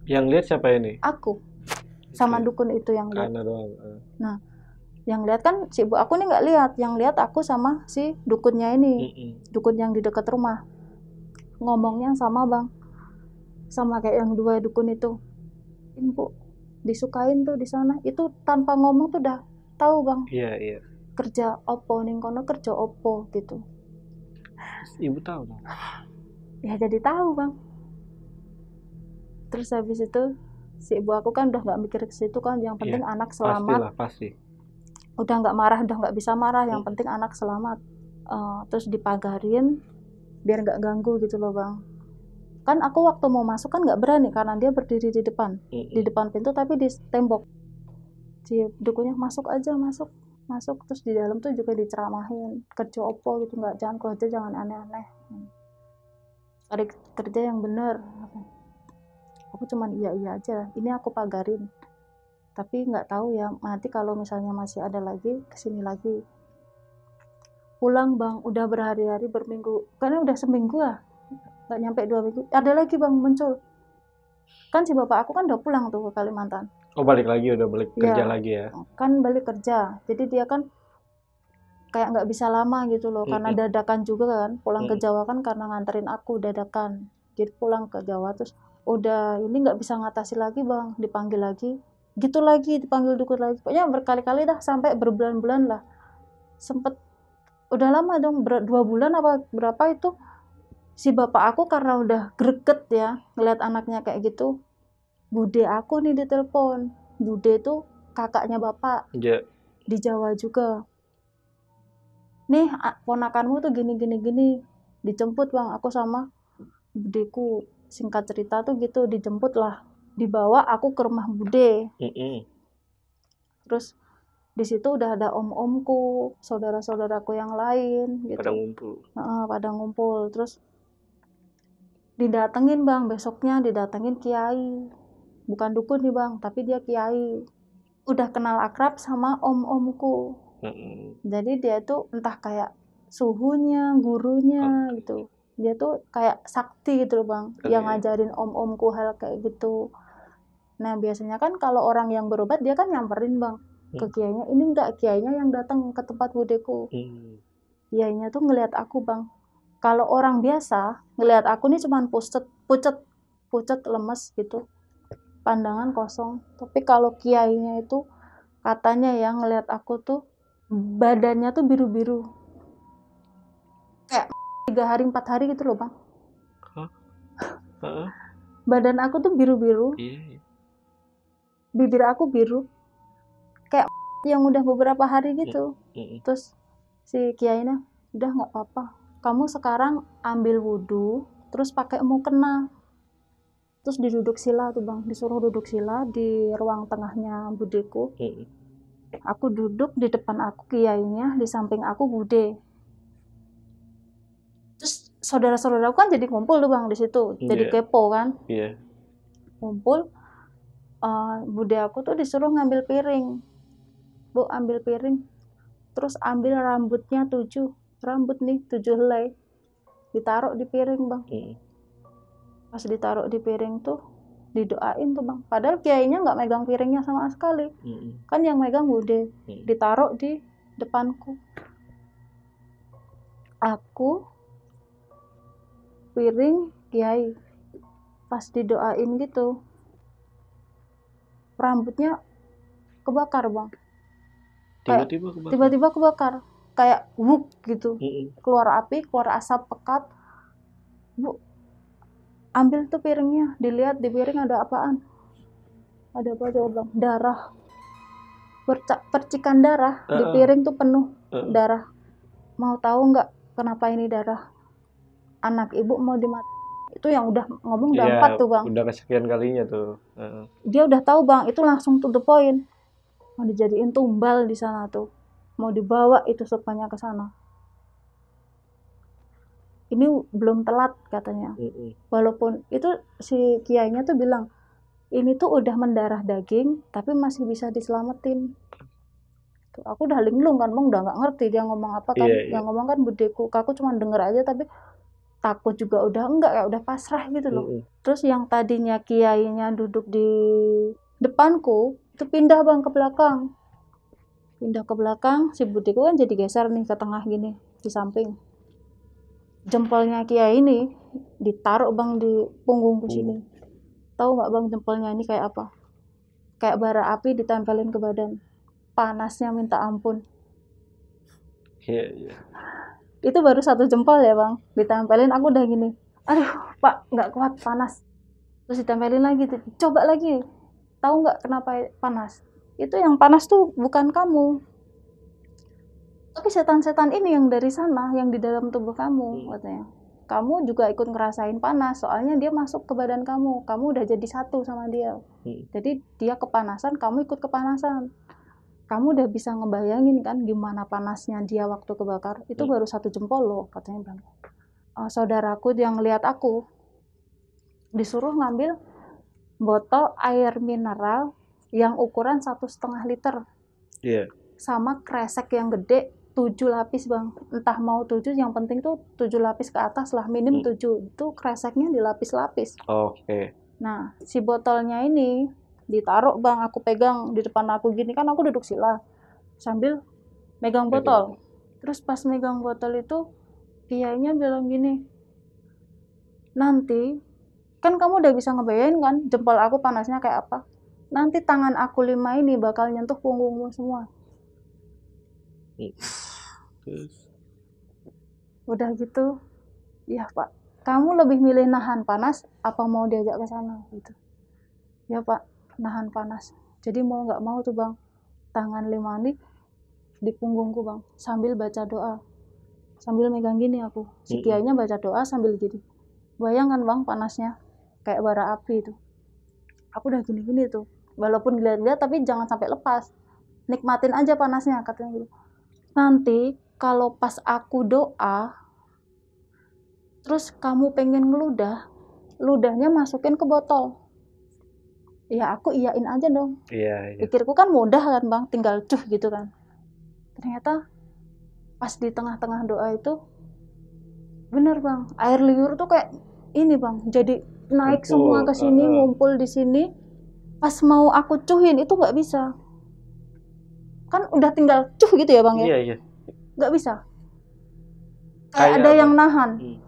Yang lihat siapa ini? Aku sama dukun itu yang lihat. Nah, yang lihat kan si ibu aku nih nggak lihat, yang lihat aku sama si dukunnya ini, dukun yang di dekat rumah. Ngomongnya sama bang, sama kayak yang 2 dukun itu. Ibu disukain tuh di sana, itu tanpa ngomong tuh udah tahu bang. Kerja opo ning kono, kerja opo gitu. Ibu tahu bang? Ya jadi tahu bang. Terus habis itu si ibu aku kan udah nggak mikir ke situ kan, yang penting anak selamat. Pasti. Udah nggak marah, udah nggak bisa marah, yang penting anak selamat. Terus dipagarin biar nggak ganggu gitu loh bang. Kan aku waktu mau masuk kan nggak berani karena dia berdiri di depan pintu tapi di tembok. Si dukunnya masuk aja, masuk. Terus di dalam tuh juga diceramahin, kerja opo gitu, nggak, jangan kerja, jangan aneh-aneh, cari kerja yang bener. Aku cuman iya aja, ini aku pagarin, tapi nggak tahu ya nanti kalau misalnya masih ada lagi kesini lagi. Pulang bang, udah berhari-hari, berminggu, karena udah seminggu lah, nggak nyampe 2 minggu, ada lagi bang muncul. Kan si bapak aku kan udah pulang tuh ke Kalimantan. Oh, balik lagi, udah balik kerja Ya, lagi ya. kan balik kerja. Jadi dia kan kayak nggak bisa lama gitu loh, karena Mm-mm. dadakan juga kan. Pulang ke Mm-mm. Jawa kan karena nganterin aku dadakan. Jadi pulang ke Jawa terus udah ini nggak bisa ngatasi lagi bang, dipanggil lagi, gitu lagi, dipanggil dukun lagi. Pokoknya berkali-kali dah sampai berbulan-bulan lah. Sempet udah lama dong, 2 bulan apa berapa itu. Si bapak aku karena udah greget ya ngeliat anaknya kayak gitu, bude aku nih ditelepon. Bude tuh kakaknya bapak Ya. di Jawa juga. Nih ponakanmu tuh gini gini gini, dijemput bang, aku sama budeku, singkat cerita tuh gitu, dijemput lah, dibawa aku ke rumah bude. Mm-mm. Terus di situ udah ada om-omku, saudara-saudaraku yang lain Pada gitu. ngumpul. Pada ngumpul. Terus didatengin bang, besoknya didatengin kiai, bukan dukun nih bang, tapi dia kiai, udah kenal akrab sama om-omku. Mm-mm. Jadi dia tuh entah kayak suhunya, gurunya gitu. Dia tuh kayak sakti gitu loh bang, yang Oke. ngajarin om-omku hal kayak gitu. Nah biasanya kan kalau orang yang berobat dia kan nyamperin bang ke kiainya. Ini enggak, kiainya yang datang ke tempat budeku. Mm. Kiainya tuh ngelihat aku bang. Kalau orang biasa ngelihat aku nih cuman pucet lemes gitu, pandangan kosong. Tapi kalau kiainya itu katanya ya ngelihat aku tuh badannya tuh biru-biru, kayak 3 hari 4 hari gitu loh bang. Hah? Heeh. Badan aku tuh biru-biru, Iya. bibir aku biru, kayak yang udah beberapa hari gitu. Mm-mm. Terus si kiainya, udah nggak apa-apa, kamu sekarang ambil wudhu terus pakai mukena. Terus diduduk sila tuh bang, disuruh duduk sila di ruang tengahnya budeku. Mm-mm. Aku duduk, di depan aku kiainya, di samping aku bude. Terus saudara-saudaraku kan jadi ngumpul tuh bang di situ, jadi Iya. kepo kan, Iya. ngumpul. Bude aku tuh disuruh ngambil piring, bu ambil piring, terus ambil rambutnya 7 rambut nih, 7 helai, ditaruh di piring bang. Mm-mm. Pas ditaruh di piring tuh didoain tuh bang, padahal kiainya nggak megang piringnya sama sekali. Mm-mm. Kan yang megang bude. Mm-mm. Ditaruh di depanku, aku, piring, kiai. Pas didoain gitu rambutnya kebakar bang, kayak Tiba-tiba kebakar. tiba-tiba kebakar, kayak wuk gitu, Mm-mm. keluar api, keluar asap pekat. Bu, ambil tuh piringnya, dilihat di piring ada apaan, ada apa coba bang, darah, percikan darah di piring tuh penuh darah. Mau tahu nggak kenapa ini darah? Anak ibu mau dimati. Itu yang udah ngomong udah 4 tuh bang. Udah kesekian kalinya tuh. Dia udah tahu bang, itu langsung to the point, mau dijadiin tumbal di sana tuh, mau dibawa itu sopanya ke sana. Ini belum telat katanya. Walaupun itu si kiainya tuh bilang ini tuh udah mendarah daging tapi masih bisa diselamatin. Tuh, aku udah linglung kan bang, udah nggak ngerti dia ngomong apa kan. Iya. Yang ngomong kan budeku, aku cuma denger aja tapi takut juga udah enggak, kayak udah pasrah gitu loh. Terus yang tadinya kiainya duduk di depanku itu pindah bang ke belakang. Pindah ke belakang, si budeku kan jadi geser nih ke tengah gini, di samping. Jempolnya kiai ini ditaruh bang di punggungku sini. Tahu nggak bang jempolnya ini kayak apa? Kayak bara api ditempelin ke badan. Panasnya minta ampun. Iya. Itu baru 1 jempol ya bang, ditempelin aku udah gini, aduh pak nggak kuat, panas. Terus ditempelin lagi, coba lagi, tahu nggak kenapa panas? Itu yang panas tuh bukan kamu, tapi setan-setan ini yang dari sana, yang di dalam tubuh kamu katanya. Kamu juga ikut ngerasain panas, soalnya dia masuk ke badan kamu udah jadi satu sama dia. Jadi dia kepanasan, kamu ikut kepanasan. Kamu udah bisa ngebayangin kan gimana panasnya dia waktu kebakar. Itu baru 1 jempol loh katanya bang. Saudaraku yang lihat aku disuruh ngambil botol air mineral yang ukuran 1,5 liter. Iya. Sama kresek yang gede 7 lapis bang. Entah mau 7, yang penting tuh 7 lapis ke atas lah, minim 7. Itu kreseknya dilapis-lapis. Oke. Nah, si botolnya ini ditaruh bang, aku pegang di depan aku gini kan, aku duduk sila sambil megang botol. Terus pas megang botol itu kiainya bilang gini, nanti kan kamu udah bisa ngebayangin kan jempol aku panasnya kayak apa, nanti tangan aku 5 ini bakal nyentuh punggungmu semua. Udah gitu, ya Pak, kamu lebih milih nahan panas apa mau diajak ke sana gitu. Ya Pak, nahan panas. Jadi mau nggak mau tuh bang, tangan 5 ini di punggungku bang, sambil baca doa, sambil megang gini aku. Si kiainya baca doa sambil gini. Bayangkan bang panasnya kayak bara api itu. Aku udah gini-gini tuh, walaupun dilihat-lihat tapi jangan sampai lepas, nikmatin aja panasnya katanya gitu. Nanti kalau pas aku doa terus kamu pengen ngeludah, ludahnya masukin ke botol. Ya aku iyain aja dong. Iya. Pikirku kan mudah kan bang, tinggal cuh gitu kan. Ternyata pas di tengah-tengah doa itu bener bang, air liur tuh kayak ini bang, jadi naik semua ke sini, ngumpul di sini. Pas mau aku cuhin itu nggak bisa, kan udah tinggal cuh gitu ya bang ya. Iya. Nggak bisa, kayak ada yang nahan.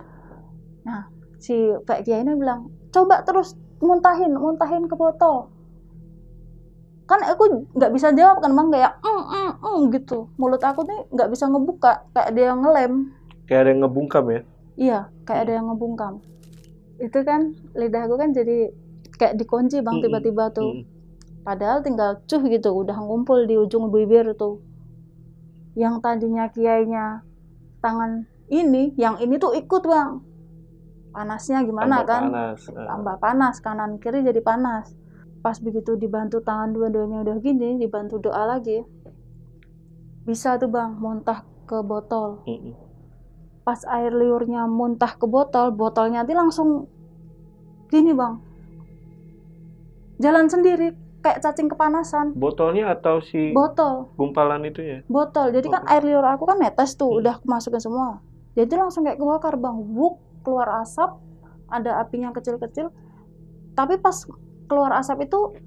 Nah si Pak Kiai ini bilang, coba terus muntahin ke botol. Kan aku nggak bisa jawab kan bang, kayak gitu, mulut aku nih nggak bisa ngebuka, kayak ada yang ngelem, kayak ada yang ngebungkam ya. Iya, kayak ada yang ngebungkam. Itu kan lidahku kan jadi kayak dikunci bang, tiba-tiba tuh. Padahal tinggal cuh gitu, udah ngumpul di ujung bibir tuh. Yang tadinya kiainya tangan ini, yang ini tuh ikut bang. Panasnya gimana tambah kan? Panas. Tambah panas, kanan kiri jadi panas. Pas begitu dibantu tangan dua-duanya udah gini, dibantu doa lagi, bisa tuh bang muntah ke botol. Pas air liurnya muntah ke botol, botolnya nanti langsung gini bang, jalan sendiri kayak cacing kepanasan. Botolnya atau si botol gumpalan itu ya? Botol, jadi kan air liur aku kan netes tuh, udah masukin semua, jadi langsung kayak kebakar bang, buk, keluar asap, ada apinya kecil-kecil. Tapi pas keluar asap itu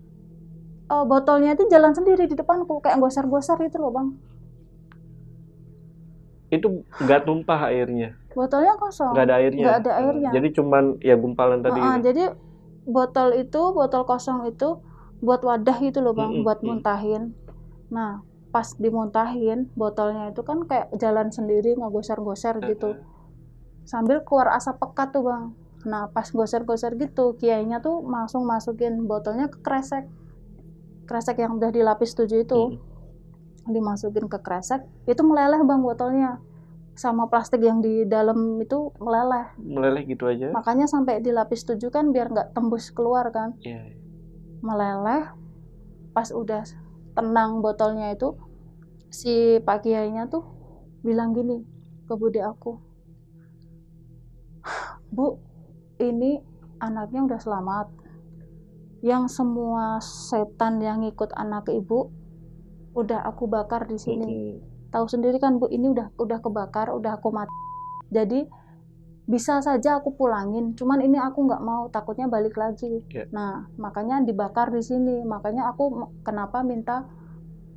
botolnya itu jalan sendiri di depanku, kayak gosar-gosar gitu loh bang. Itu nggak tumpah airnya? Botolnya kosong, nggak ada airnya. Nggak ada airnya. Jadi cuman ya gumpalan tadi gitu. Jadi botol kosong itu buat wadah gitu loh bang, buat muntahin. Nah pas dimuntahin, botolnya itu kan kayak jalan sendiri, ngegosar-gosar gitu, sambil keluar asap pekat tuh bang. Nah pas gosar-gosar gitu, kiainya tuh langsung masukin botolnya ke kresek yang udah dilapis 7 itu, dimasukin ke kresek, itu meleleh bang botolnya, sama plastik yang di dalam itu meleleh gitu aja. Makanya sampai dilapis 7 kan biar nggak tembus keluar kan. Meleleh. Pas udah tenang botolnya itu, si Pak Kiainya tuh bilang gini ke bude aku, Bu, ini anaknya udah selamat, yang semua setan yang ikut anak ibu udah aku bakar di sini. Tahu sendiri kan Bu, ini udah kebakar, udah aku mati. Jadi bisa saja aku pulangin, cuman ini aku nggak mau, takutnya balik lagi. Nah makanya dibakar di sini. Makanya aku kenapa minta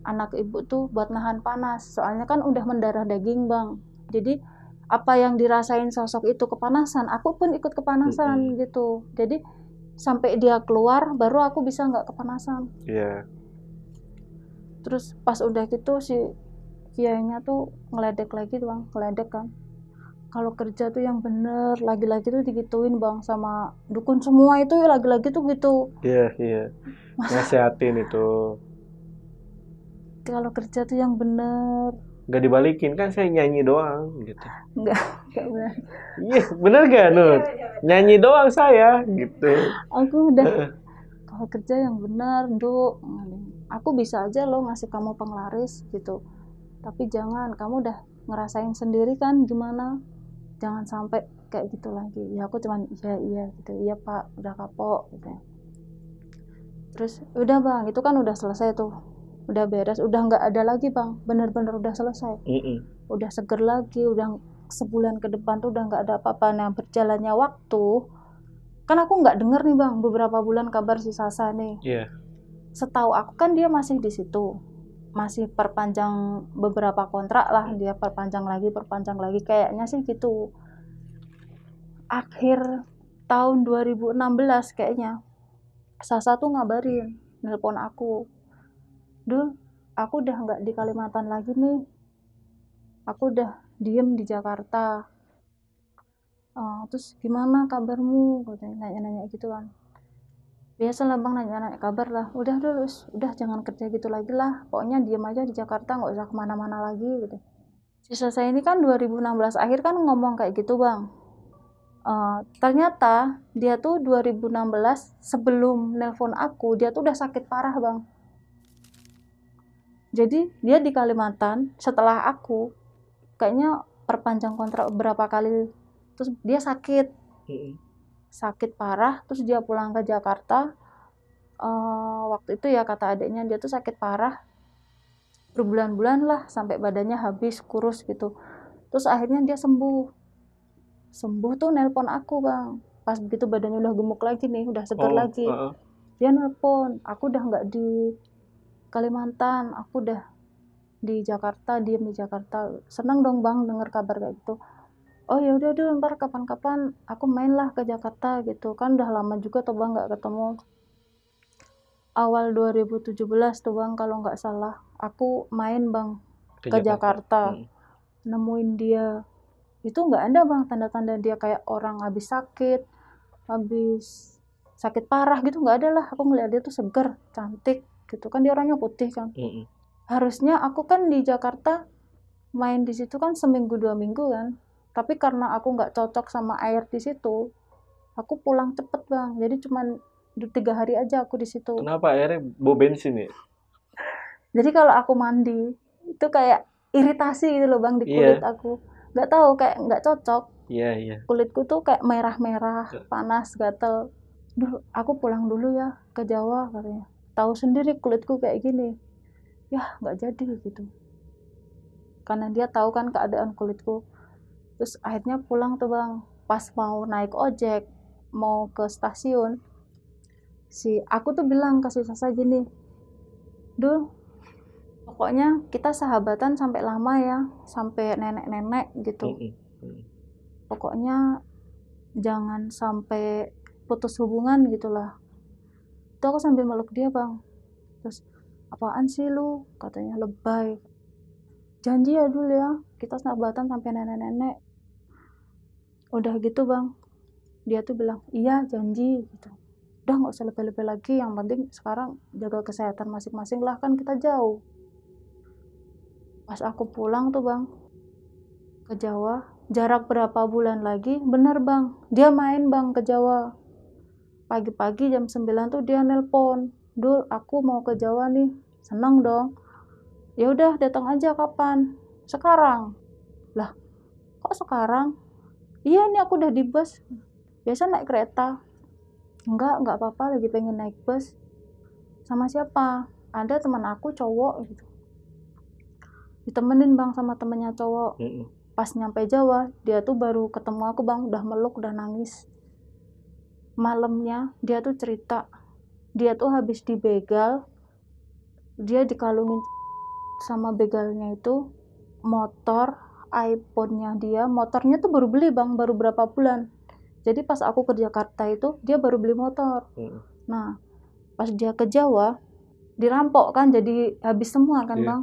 anak ibu tuh buat nahan panas, soalnya kan udah mendarah daging bang. Jadi apa yang dirasain sosok itu kepanasan, aku pun ikut kepanasan gitu. Jadi sampai dia keluar baru aku bisa nggak kepanasan. Terus pas udah gitu si kiainya tuh ngeledek lagi tuh bang, ngeledek kan, kalau kerja tuh yang bener, lagi-lagi tuh digituin bang sama dukun semua itu, lagi-lagi tuh gitu. Iya. Nasihatin itu. Kalau kerja tuh yang bener. Gak dibalikin, kan saya nyanyi doang gitu. Enggak bener. Iya, bener gak Nur? Nyanyi doang saya gitu. Aku udah kalau kerja yang bener, Nduk. Aku bisa aja loh ngasih kamu penglaris gitu. Tapi jangan, kamu udah ngerasain sendiri kan gimana. Jangan sampai kayak gitu lagi. Ya aku cuman iya gitu. Iya Pak, udah kapok gitu. Terus udah bang, itu kan udah selesai tuh, udah beres, udah nggak ada lagi bang, bener-bener udah selesai. Udah seger lagi, udah sebulan ke depan tuh udah nggak ada apa-apa. Nah berjalannya waktu Kan aku nggak denger nih bang beberapa bulan kabar si Sasa nih. Iya. Setahu aku kan dia masih di situ, masih perpanjang beberapa kontrak lah, dia perpanjang lagi kayaknya sih gitu. Akhir tahun 2016 kayaknya Sasa tuh ngabarin, nelpon aku, Dul, aku udah nggak di Kalimantan lagi nih, aku udah diem di Jakarta. Terus gimana kabarmu, katanya, nanya-nanya gitu kan. Biasalah bang, nanya-nanya kabar lah. Udah dulu, udah jangan kerja gitu lagi lah, pokoknya diem aja di Jakarta, nggak usah kemana-mana lagi gitu. Sisa saya ini kan 2016 akhir kan ngomong kayak gitu bang. Ternyata dia tuh 2016 sebelum nelpon aku dia tuh udah sakit parah bang. Jadi dia di Kalimantan setelah aku kayaknya perpanjang kontrak berapa kali, terus dia sakit parah, terus dia pulang ke Jakarta. Waktu itu ya kata adiknya dia tuh sakit parah berbulan-bulan lah sampai badannya habis kurus gitu. Terus akhirnya dia sembuh tuh nelpon aku bang, pas begitu badannya udah gemuk lagi nih, udah segar lagi. Dia nelpon, aku udah nggak di Kalimantan, aku udah di Jakarta, diem di Jakarta. Seneng dong bang denger kabar kayak gitu. Oh ya udah dulu, ntar kapan-kapan aku main lah ke Jakarta gitu kan, udah lama juga tuh bang nggak ketemu. Awal 2017 tuh bang kalau nggak salah aku main bang ke Jakarta. Nemuin dia itu nggak ada bang tanda-tanda dia kayak orang habis sakit parah gitu, nggak ada lah. Aku ngeliat dia tuh seger, cantik gitu kan, dia orangnya putih kan. Harusnya aku kan di Jakarta main di situ kan seminggu 2 minggu kan, tapi karena aku nggak cocok sama air di situ, aku pulang cepet bang. Jadi cuman 3 hari aja aku di situ. Kenapa airnya bau bensin ya? Jadi kalau aku mandi itu kayak iritasi gitu loh bang di kulit aku. Nggak tahu, kayak nggak cocok. Kulitku tuh kayak merah-merah, panas, gatel. Duh, aku pulang dulu ya ke Jawa katanya. Tahu sendiri kulitku kayak gini. Ya nggak jadi gitu. Karena dia tahu kan keadaan kulitku. Terus akhirnya pulang tuh bang. Pas mau naik ojek, mau ke stasiun, aku tuh bilang ke si Sasa gini, Dul, pokoknya kita sahabatan sampai lama ya, sampai nenek-nenek gitu. Pokoknya jangan sampai putus hubungan gitulah. Itu aku sambil meluk dia bang. Terus apaan sih lu, katanya, lebay. Janji ya dulu ya, kita sahabatan sampai nenek-nenek. Udah gitu bang, dia tuh bilang iya janji gitu. Udah nggak usah lebay-lebay lagi, yang penting sekarang jaga kesehatan masing-masing lah, kan kita jauh. Pas aku pulang tuh bang ke Jawa, jarak berapa bulan lagi, bener bang, dia main bang ke Jawa. Pagi-pagi jam 9 tuh dia nelpon, Dul, aku mau ke Jawa nih. Seneng dong. Ya udah datang aja kapan? Sekarang. Lah, kok sekarang? Iya nih aku udah di bus. Biasa naik kereta. Enggak apa-apa, lagi pengen naik bus. Sama siapa? Ada teman aku cowok gitu. Ditemenin bang sama temennya cowok. Pas nyampe Jawa, dia tuh baru ketemu aku bang, udah meluk, udah nangis. Malamnya dia tuh cerita, dia tuh habis dibegal, dia dikalungin sama begalnya itu motor, iPhone-nya dia. Motornya tuh baru beli bang, baru berapa bulan. Jadi pas aku ke Jakarta itu dia baru beli motor. Nah pas dia ke Jawa dirampok kan, jadi habis semua kan bang.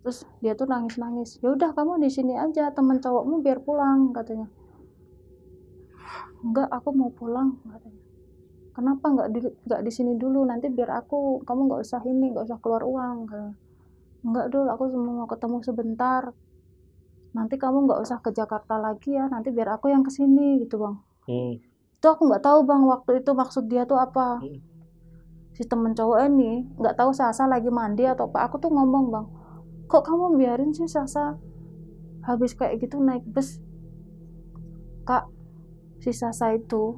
Terus dia tuh nangis-nangis, ya udah kamu di sini aja, temen cowokmu biar pulang katanya. Enggak, aku mau pulang katanya. Kenapa nggak di sini dulu, nanti biar kamu nggak usah keluar uang katanya. Enggak dulu, aku cuma mau ketemu sebentar, nanti kamu nggak usah ke Jakarta lagi ya, nanti biar aku yang kesini gitu bang. Itu aku nggak tahu bang waktu itu maksud dia tuh apa. Si temen cowok ini nggak tahu Sasa lagi mandi atau apa. Aku tuh ngomong bang, kok kamu biarin sih Sasa habis kayak gitu naik bus? Kak, si Sasa itu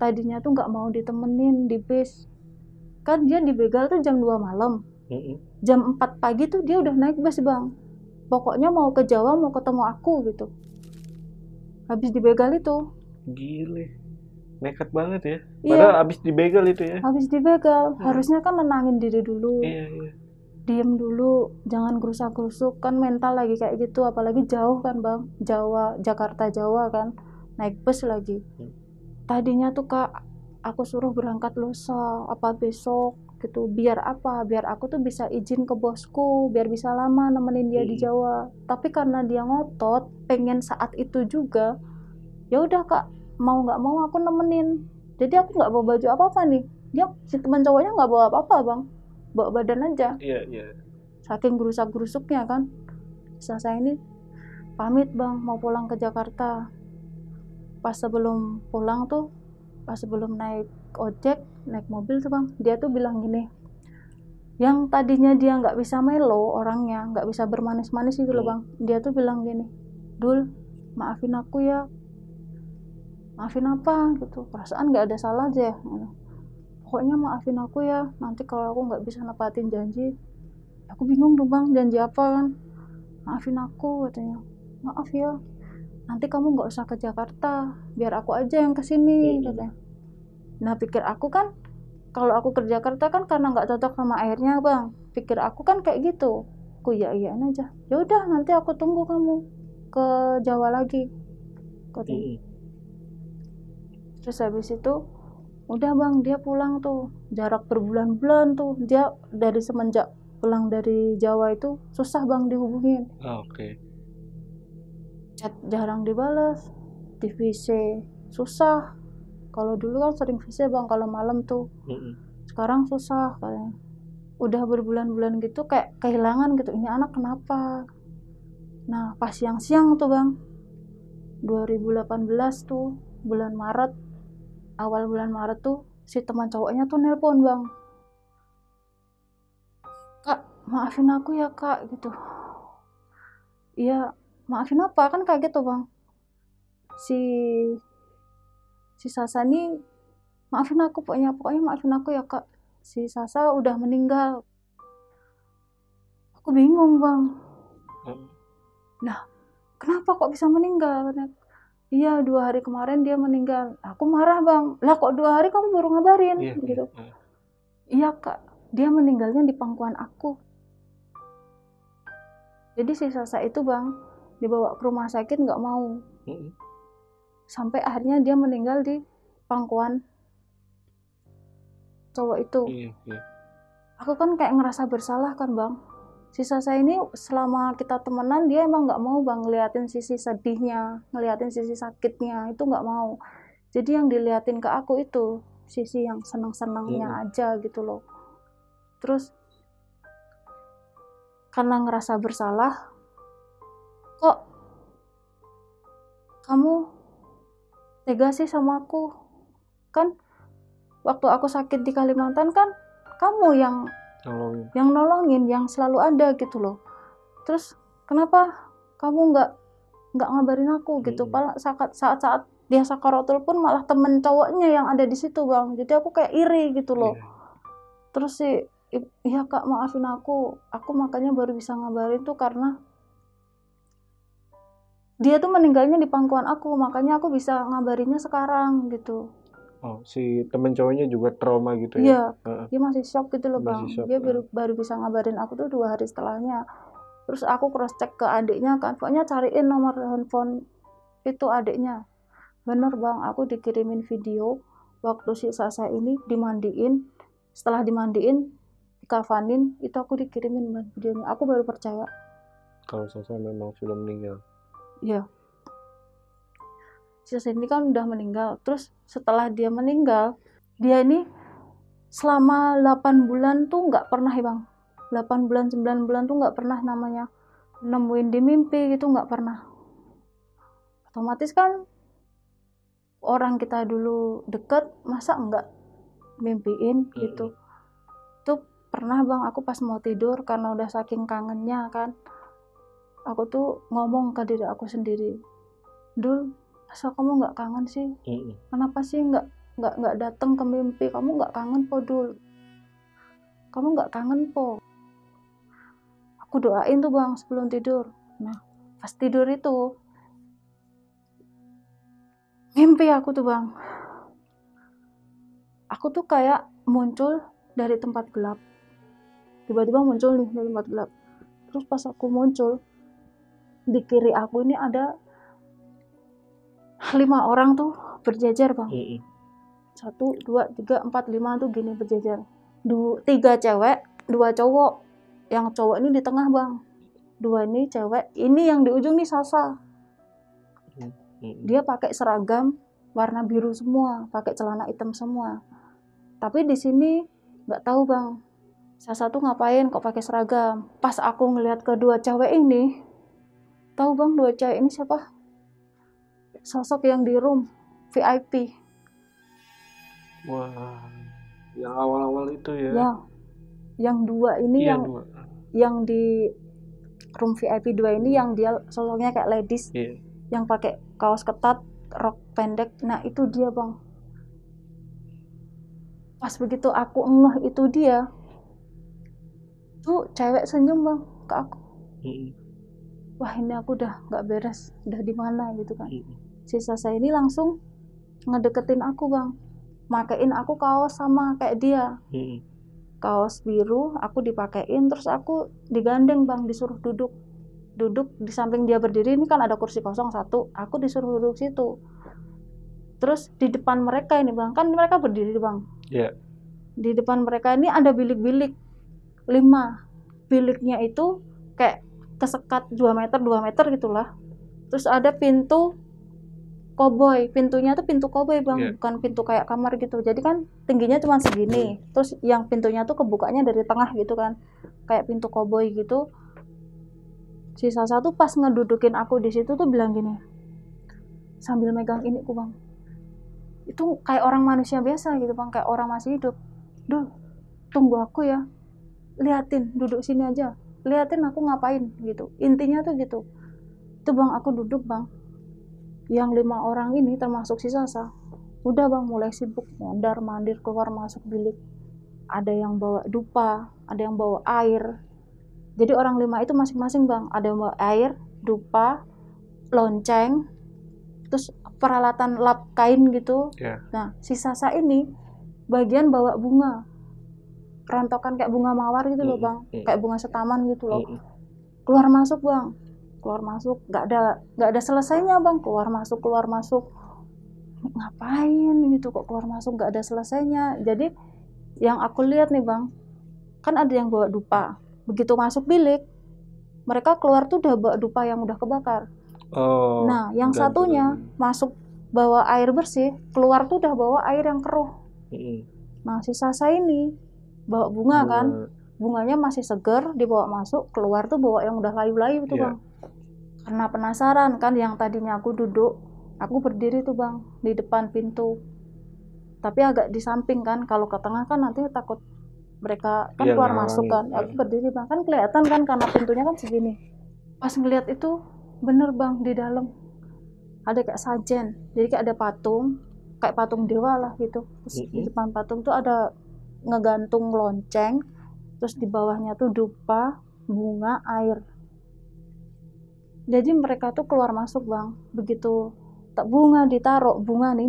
tadinya tuh nggak mau ditemenin di bis. Kan dia dibegal tuh jam 2 malam. Jam 4 pagi tuh dia udah naik bus bang. Pokoknya mau ke Jawa, mau ketemu aku gitu. Habis dibegal itu. Gile. Nekat banget ya. Iya, Padahal abis dibegal itu ya. habis dibegal. Harusnya kan nenangin diri dulu, Iya, iya. diem dulu, jangan gerusak-gerusuk, kan mental lagi kayak gitu, apalagi jauh kan bang, Jawa, Jakarta Jawa kan, naik bus lagi. Tadinya tuh kak, aku suruh berangkat lusa, apa besok gitu, biar apa, biar aku tuh bisa izin ke bosku, biar bisa lama nemenin dia di Jawa. Tapi karena dia ngotot, pengen saat itu juga, ya udah kak, mau nggak mau aku nemenin. Jadi aku nggak bawa baju apa-apa nih, dia si teman cowoknya nggak bawa apa-apa bang, bawa badan aja. Iya, iya. Saking gerusak-gerusuknya kan. Saya ini pamit bang, mau pulang ke Jakarta. Pas sebelum pulang tuh, pas sebelum naik ojek, naik mobil tuh bang, dia tuh bilang gini, yang tadinya dia nggak bisa melo orangnya, nggak bisa bermanis-manis itu loh bang, dia tuh bilang gini, Dul, maafin aku ya. Maafin apa gitu, perasaan nggak ada salah aja ya. Pokoknya maafin aku ya, nanti kalau aku nggak bisa nepatin janji. Aku bingung dong bang, janji apa kan. Maafin aku katanya. Maaf ya, nanti kamu nggak usah ke Jakarta, biar aku aja yang kesini katanya. Nah pikir aku kan, kalau aku ke Jakarta kan karena nggak cocok sama airnya bang, pikir aku kan kayak gitu. Aku iya-iyain aja, ya udah nanti aku tunggu kamu ke Jawa lagi katanya. Terus habis itu udah bang, dia pulang tuh, jarak berbulan-bulan tuh, dia dari semenjak pulang dari Jawa itu susah bang dihubungin. Oke. Chat jarang dibales, di VC susah. Kalau dulu kan sering VC bang kalau malam tuh, sekarang susah katanya. Udah berbulan-bulan gitu kayak kehilangan gitu, ini anak kenapa. Nah pas siang-siang tuh bang, 2018 tuh bulan Maret, awal bulan Maret tuh si teman cowoknya tuh nelpon bang, Kak maafin aku ya kak gitu. Iya maafin apa kan kayak gitu bang, si Sasa nih maafin aku, pokoknya maafin aku ya kak, si Sasa udah meninggal. Aku bingung bang, nah kenapa kok bisa meninggal. Iya 2 hari kemarin dia meninggal. Aku marah bang, lah kok 2 hari kamu baru ngabarin gitu. Iya kak, dia meninggalnya di pangkuan aku. Jadi si Sasa itu bang dibawa ke rumah sakit nggak mau, sampai akhirnya dia meninggal di pangkuan cowok itu. Aku kan kayak ngerasa bersalah kan bang. Si Sasa ini selama kita temenan dia emang nggak mau bang ngeliatin sisi sedihnya, ngeliatin sisi sakitnya, itu nggak mau. Jadi yang diliatin ke aku itu sisi yang seneng-senengnya aja gitu loh. Terus karena ngerasa bersalah, kok kamu tega sih sama aku? Kan waktu aku sakit di Kalimantan kan kamu yang nolongin, yang selalu ada gitu loh. Terus kenapa kamu nggak ngabarin aku gitu? Saat-saat dia sakaratul pun malah temen cowoknya yang ada di situ bang. Jadi aku kayak iri gitu loh. Terus sih, iya kak maafin aku makanya baru bisa ngabarin tuh karena dia tuh meninggalnya di pangkuan aku, makanya aku bisa ngabarinnya sekarang gitu. Oh, si temen cowoknya juga trauma gitu ya? Iya, dia masih shock gitu loh bang. Dia baru bisa ngabarin aku tuh 2 hari setelahnya. Terus aku cross check ke adiknya kan, pokoknya cariin nomor handphone itu adiknya. Bener bang, aku dikirimin video waktu si Sasa ini dimandiin, setelah dimandiin, dikafanin, itu aku dikirimin videonya. Aku baru percaya kalau Sasa memang sudah meninggal. Iya. Sasa ini kan udah meninggal. Terus setelah dia meninggal, dia ini selama 8 bulan tuh nggak pernah ya bang. 8 bulan, 9 bulan tuh nggak pernah namanya nemuin di mimpi gitu, nggak pernah. Otomatis kan orang kita dulu deket, masa nggak mimpiin gitu. Tuh pernah bang, aku pas mau tidur karena udah saking kangennya kan, aku tuh ngomong ke diri aku sendiri, Dul, masa kamu nggak kangen sih? Kenapa sih nggak datang ke mimpi? Kamu nggak kangen po Dul? Kamu nggak kangen po? Aku doain tuh bang sebelum tidur. Nah pas tidur itu mimpi aku tuh bang, aku tuh kayak muncul dari tempat gelap, tiba-tiba muncul nih dari tempat gelap. Terus pas aku muncul, di kiri aku ini ada 5 orang tuh berjejer bang. 1, 2, 3, 4, 5 tuh gini berjejer. 3 cewek, 2 cowok. Yang cowok ini di tengah bang, 2 ini cewek. Ini yang di ujung nih Sasa. Dia pakai seragam warna biru semua, pakai celana hitam semua. Tapi di sini nggak tahu bang, Sasa tuh ngapain kok pakai seragam. Pas aku ngeliat kedua cewek ini, tahu bang 2 cewek ini siapa? Sosok yang di room VIP. Wah, yang awal-awal itu ya. Ya, yang 2 ini Iya, yang di room VIP 2 ini yang dia sosoknya kayak ladies, yang pakai kaos ketat, rok pendek. Nah itu dia bang. Pas begitu aku ngeh itu dia, tuh cewek senyum bang ke aku. Wah ini aku udah nggak beres, udah di mana gitu kan. Si Sasa ini langsung ngedeketin aku bang, makein aku kaos sama kayak dia. Kaos biru aku dipakein, terus aku digandeng bang, disuruh duduk di samping dia berdiri. Ini kan ada kursi kosong 1, aku disuruh duduk situ. Terus di depan mereka ini bang, kan mereka berdiri bang. Di depan mereka ini ada bilik-bilik 5. Biliknya itu kayak kesekat 2 meter gitulah. Terus ada pintu koboi, pintunya tuh pintu koboi bang, bukan pintu kayak kamar gitu. Jadi kan tingginya cuma segini, terus yang pintunya tuh kebukanya dari tengah gitu kan, kayak pintu koboi gitu. Si Sasa tuh pas ngedudukin aku di situ tuh bilang gini, sambil megang ini ku bang, itu kayak orang manusia biasa gitu bang, kayak orang masih hidup. Duh, tunggu aku ya, liatin, duduk sini aja, liatin aku ngapain gitu, intinya tuh gitu. Itu bang, aku duduk bang, yang 5 orang ini termasuk si Sasa udah bang mulai sibuk mondar mandir keluar masuk bilik. Ada yang bawa dupa, ada yang bawa air. Jadi orang 5 itu masing-masing bang, ada yang bawa air, dupa, lonceng, terus peralatan lap kain gitu. Nah si Sasa ini bagian bawa bunga, rontokan kayak bunga mawar gitu loh bang, kayak bunga setaman gitu loh. Keluar masuk bang, keluar masuk, nggak ada selesainya bang, keluar masuk ngapain gitu kok keluar masuk nggak ada selesainya. Jadi yang aku lihat nih bang, kan ada yang bawa dupa, begitu masuk bilik mereka keluar tuh udah bawa dupa yang udah kebakar. Nah yang satunya masuk bawa air bersih, keluar tuh udah bawa air yang keruh. Nah si Sasa ini bawa bunga kan, bunganya masih seger, dibawa masuk, keluar tuh bawa yang udah layu-layu tuh bang. Karena penasaran kan, yang tadinya aku duduk, aku berdiri tuh bang di depan pintu, tapi agak di samping kan, kalau ke tengah kan nanti takut mereka kan keluar masuk kan. Aku berdiri bang, kan kelihatan kan karena pintunya kan segini. Pas ngeliat itu bener bang, di dalam ada kayak sajen, jadi kayak ada patung, kayak patung dewa lah gitu. Terus di depan patung tuh ada ngegantung lonceng, terus di bawahnya tuh dupa, bunga, air. Jadi mereka tuh keluar masuk bang, begitu bunga nih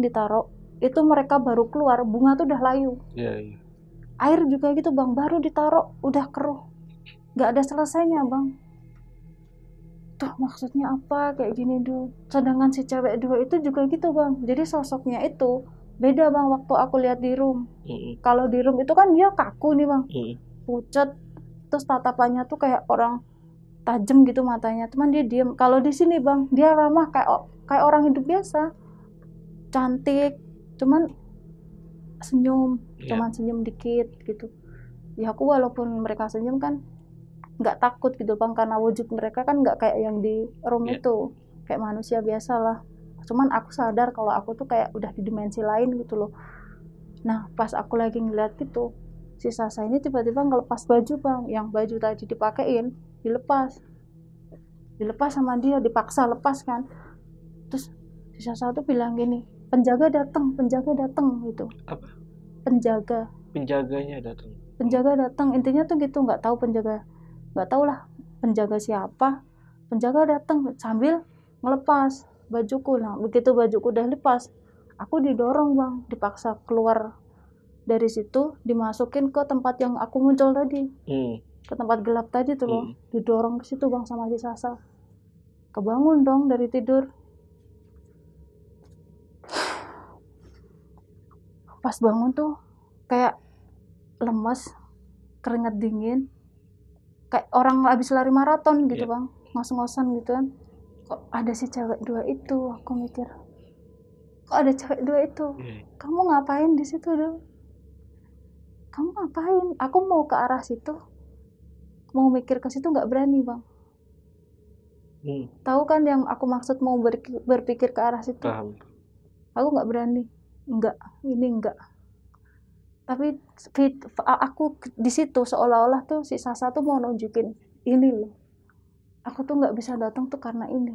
ditaruh, itu mereka baru keluar, bunga tuh udah layu. Air juga gitu bang, baru ditaruh udah keruh, nggak ada selesainya bang. Tuh maksudnya apa kayak gini dulu. Sedangkan si cewek 2 itu juga gitu bang, jadi sosoknya itu beda bang. Waktu aku lihat di room, kalau di room itu kan dia kaku nih bang, pucet, terus tatapannya tuh kayak orang tajam gitu matanya, cuman dia diem. Kalau di sini bang, dia ramah kayak orang hidup biasa, cantik, cuman senyum, cuman senyum dikit gitu. Ya aku walaupun mereka senyum kan nggak takut gitu bang, karena wujud mereka kan nggak kayak yang di room itu, kayak manusia biasa lah. Cuman aku sadar kalau aku tuh kayak udah di dimensi lain gitu loh. Nah pas aku lagi ngeliat gitu, si Sasa ini tiba-tiba ngelepas baju bang, yang baju tadi dipakein dilepas sama dia, dipaksa lepas kan. Terus si Sasa tuh bilang gini, penjaga datang gitu. Apa? Penjaganya datang, intinya tuh gitu. Nggak tahu lah penjaga siapa. Penjaga datang sambil ngelepas bajuku. Nah begitu bajuku udah lepas, aku didorong bang, dipaksa keluar Dari situ dimasukin ke tempat yang aku muncul tadi, ke tempat gelap tadi tuh loh, didorong ke situ Bang sama si Sasa. Kebangun dong dari tidur. Pas bangun tuh kayak lemes, keringat dingin, kayak orang habis lari maraton gitu Bang, ngos-ngosan gitu kan. Kok ada si cewek dua itu, aku mikir. Kok ada cewek dua itu? Kamu ngapain di situ dong? Kamu ngapain? Aku mau ke arah situ, mau mikir ke situ nggak berani Bang. Tahu kan yang aku maksud, mau berpikir ke arah situ? Paham. Aku nggak berani. Ini enggak. Tapi aku di situ seolah-olah tuh si Sasa tuh mau nunjukin ini loh. Aku tuh nggak bisa datang tuh karena ini.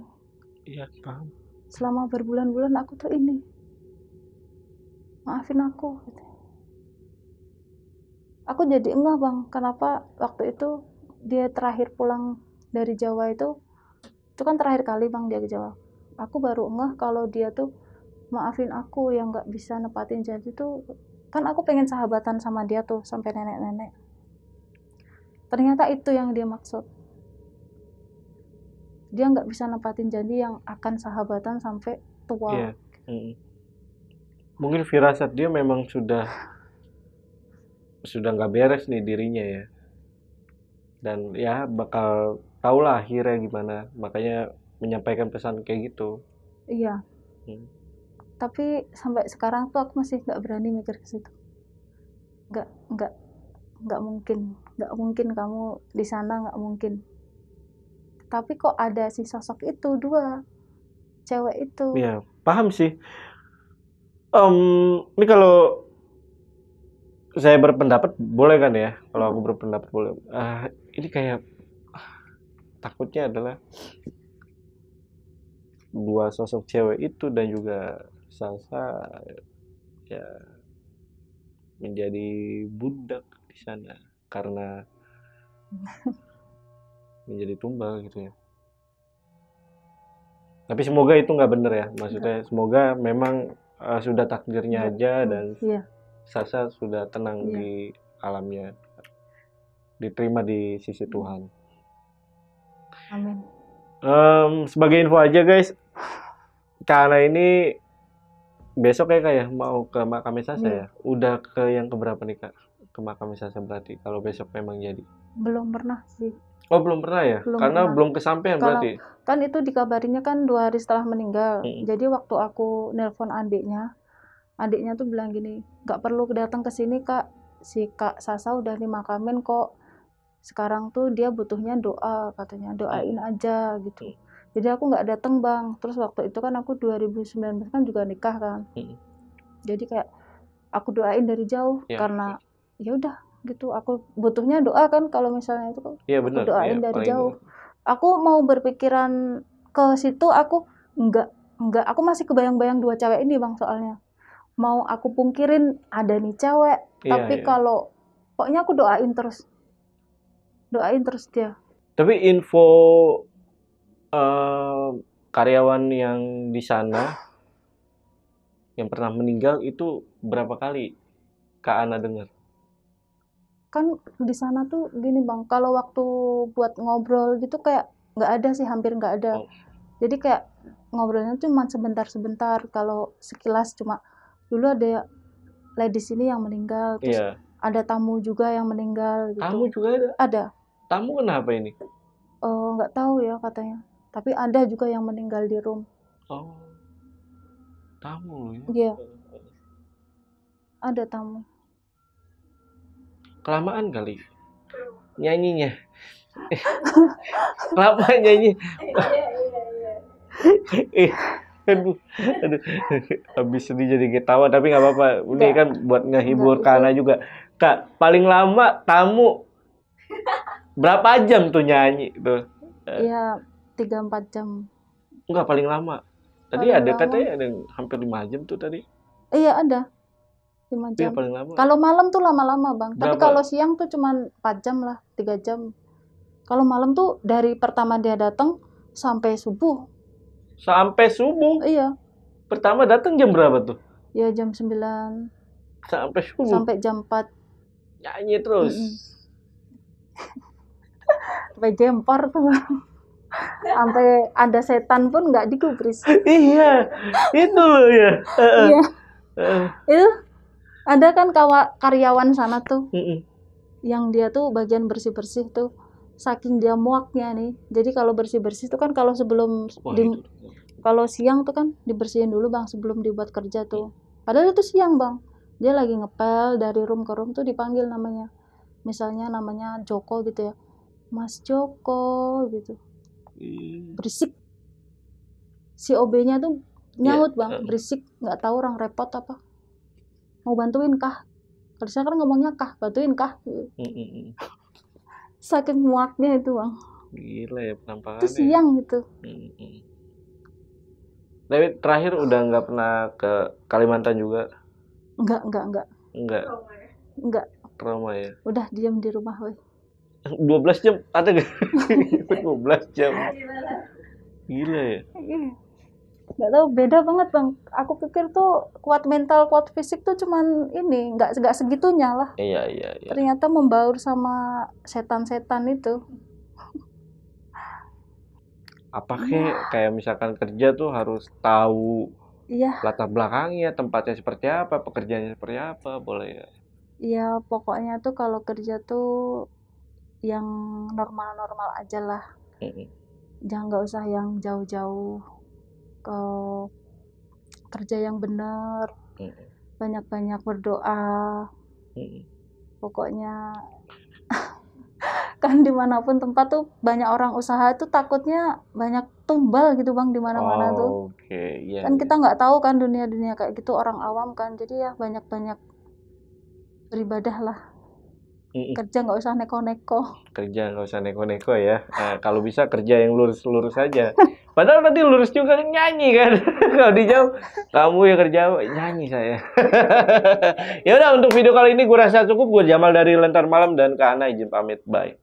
Iya, paham. Selama berbulan-bulan aku tuh ini. Maafin aku gitu. Aku jadi enggak Bang, kenapa waktu itu dia terakhir pulang dari Jawa itu kan terakhir kali Bang dia ke Jawa. Aku baru enggak kalau dia tuh maafin aku yang nggak bisa nepatin janji tuh. Kan aku pengen sahabatan sama dia tuh sampai nenek-nenek. Ternyata itu yang dia maksud. Dia nggak bisa nepatin janji yang akan sahabatan sampai tua. Iya. Mungkin firasat dia memang sudah nggak beres nih dirinya ya. Dan ya bakal tahulah akhirnya gimana. Makanya menyampaikan pesan kayak gitu. Iya. Tapi sampai sekarang tuh aku masih nggak berani mikir ke situ. Nggak mungkin kamu di sana, nggak mungkin. Tapi kok ada si sosok itu dua cewek itu. Iya, paham sih. Ini kalau saya berpendapat boleh kan ya? Kalau aku berpendapat boleh. Ini kayak takutnya adalah dua sosok cewek itu dan juga Sasa ya menjadi budak di sana karena menjadi tumbal gitu ya. Tapi semoga itu nggak bener ya, maksudnya semoga memang sudah takdirnya aja dan Sasa sudah tenang di alamnya, diterima di sisi Tuhan. Amin. Sebagai info aja guys, karena ini besok ya Kak ya, mau ke makam Sasa ya. Udah ke yang keberapa nih Kak? Ke makam Sasa berarti kalau besok memang jadi. Belum pernah sih. Oh belum pernah ya? Karena belum kesampaian berarti. Kan itu dikabarinnya kan 2 hari setelah meninggal. Jadi waktu aku nelpon adiknya tuh bilang gini, nggak perlu datang ke sini Kak, si Kak Sasa udah dimakamin kok. Sekarang tuh dia butuhnya doa katanya, doain aja gitu. Jadi aku nggak datang Bang. Terus waktu itu kan aku 2019 kan juga nikah kan. Jadi kayak aku doain dari jauh karena ya udah gitu, aku butuhnya doa kan kalau misalnya itu aku doain dari jauh. Aku mau berpikiran ke situ, aku enggak, aku masih kebayang-bayang dua cewek ini Bang, soalnya mau aku pungkirin ada nih cewek, tapi kalau pokoknya aku doain terus dia. Tapi info karyawan yang di sana yang pernah meninggal itu berapa kali Kak Ana dengar? Kan di sana tuh gini Bang, kalau waktu buat ngobrol gitu kayak nggak ada sih, hampir nggak ada. Jadi kayak ngobrolnya cuma sebentar-sebentar, kalau sekilas cuma dulu ada ladies ini yang meninggal, terus ada tamu juga yang meninggal gitu. Tamu juga ada? Ada. Tamu kenapa ini? Nggak tahu ya katanya, tapi ada juga yang meninggal di room. Oh, tamu ya? Iya, ada tamu. Kelamaan kali nyanyinya. Kelamaan nyanyi. Aduh, habis sedih jadi ketawa, tapi nggak apa-apa. Ini kan buat ngehibur Kana juga. Kak, paling lama tamu berapa jam tuh nyanyi tuh? Iya, 3-4 jam. Enggak, paling lama. Tadi paling ada lama. Katanya ada hampir 5 jam tuh tadi. Iya, ada. 5 jam. Iya, paling lama. Kalau malam tuh lama-lama, Bang. Berapa? Tapi kalau siang tuh cuma 4 jam lah, 3 jam. Kalau malam tuh dari pertama dia datang sampai subuh. Sampai subuh? Iya. Pertama datang jam berapa tuh? Ya jam 9. Sampai subuh. Sampai jam 4. Nyanyi terus. Sampai gempar tuh. Sampai ada setan pun nggak digubris. Iya, itu loh ya. Iya. Itu ada kan karyawan sana tuh, yang dia tuh bagian bersih-bersih tuh, saking dia muaknya nih. Jadi kalau bersih-bersih tuh kan kalau sebelum kalau siang tuh kan dibersihin dulu bang sebelum dibuat kerja tuh. Padahal itu siang bang, dia lagi ngepel dari room ke room tuh dipanggil namanya. Misalnya namanya Joko gitu ya, Mas Joko gitu. Berisik. Si OB-nya tuh nyaut bang, berisik, nggak tahu orang repot apa. Mau bantuin kah? Kalau saya kan ngomongnya kah, bantuin kah? Saking muaknya itu bang. Gila ya penampakannya. Itu siang gitu. Tapi terakhir udah nggak pernah ke Kalimantan juga? Enggak. Trauma ya? Udah diam di rumah weh. 12 jam ada gak? 12 jam. Gila ya? Nggak tahu, beda banget bang. Aku pikir tuh kuat mental, kuat fisik tuh cuman ini, nggak segitunya lah. Iya. Ternyata membaur sama setan-setan itu. Apa kayak misalkan kerja tuh harus tahu latar belakangnya, tempatnya seperti apa, pekerjaannya seperti apa, boleh ya? Iya, pokoknya tuh kalau kerja tuh yang normal-normal aja lah. Jangan, nggak usah yang jauh-jauh, ke kerja yang benar, banyak-banyak berdoa. Pokoknya kan dimanapun tempat tuh banyak orang usaha tuh takutnya banyak tumbal gitu bang di mana-mana tuh. Kan kita nggak tahu kan dunia kayak gitu, orang awam kan, jadi ya banyak-banyak beribadah lah. Kerja nggak usah neko-neko. Ya. Nah, kalau bisa kerja yang lurus-lurus aja. Padahal nanti lurus juga nyanyi kan. Kalau dijawab, kamu ya kerja nyanyi saya. Ya udah, untuk video kali ini gue rasa cukup. Gue Jamal dari Lentar Malam dan Kak Ana izin pamit. Bye.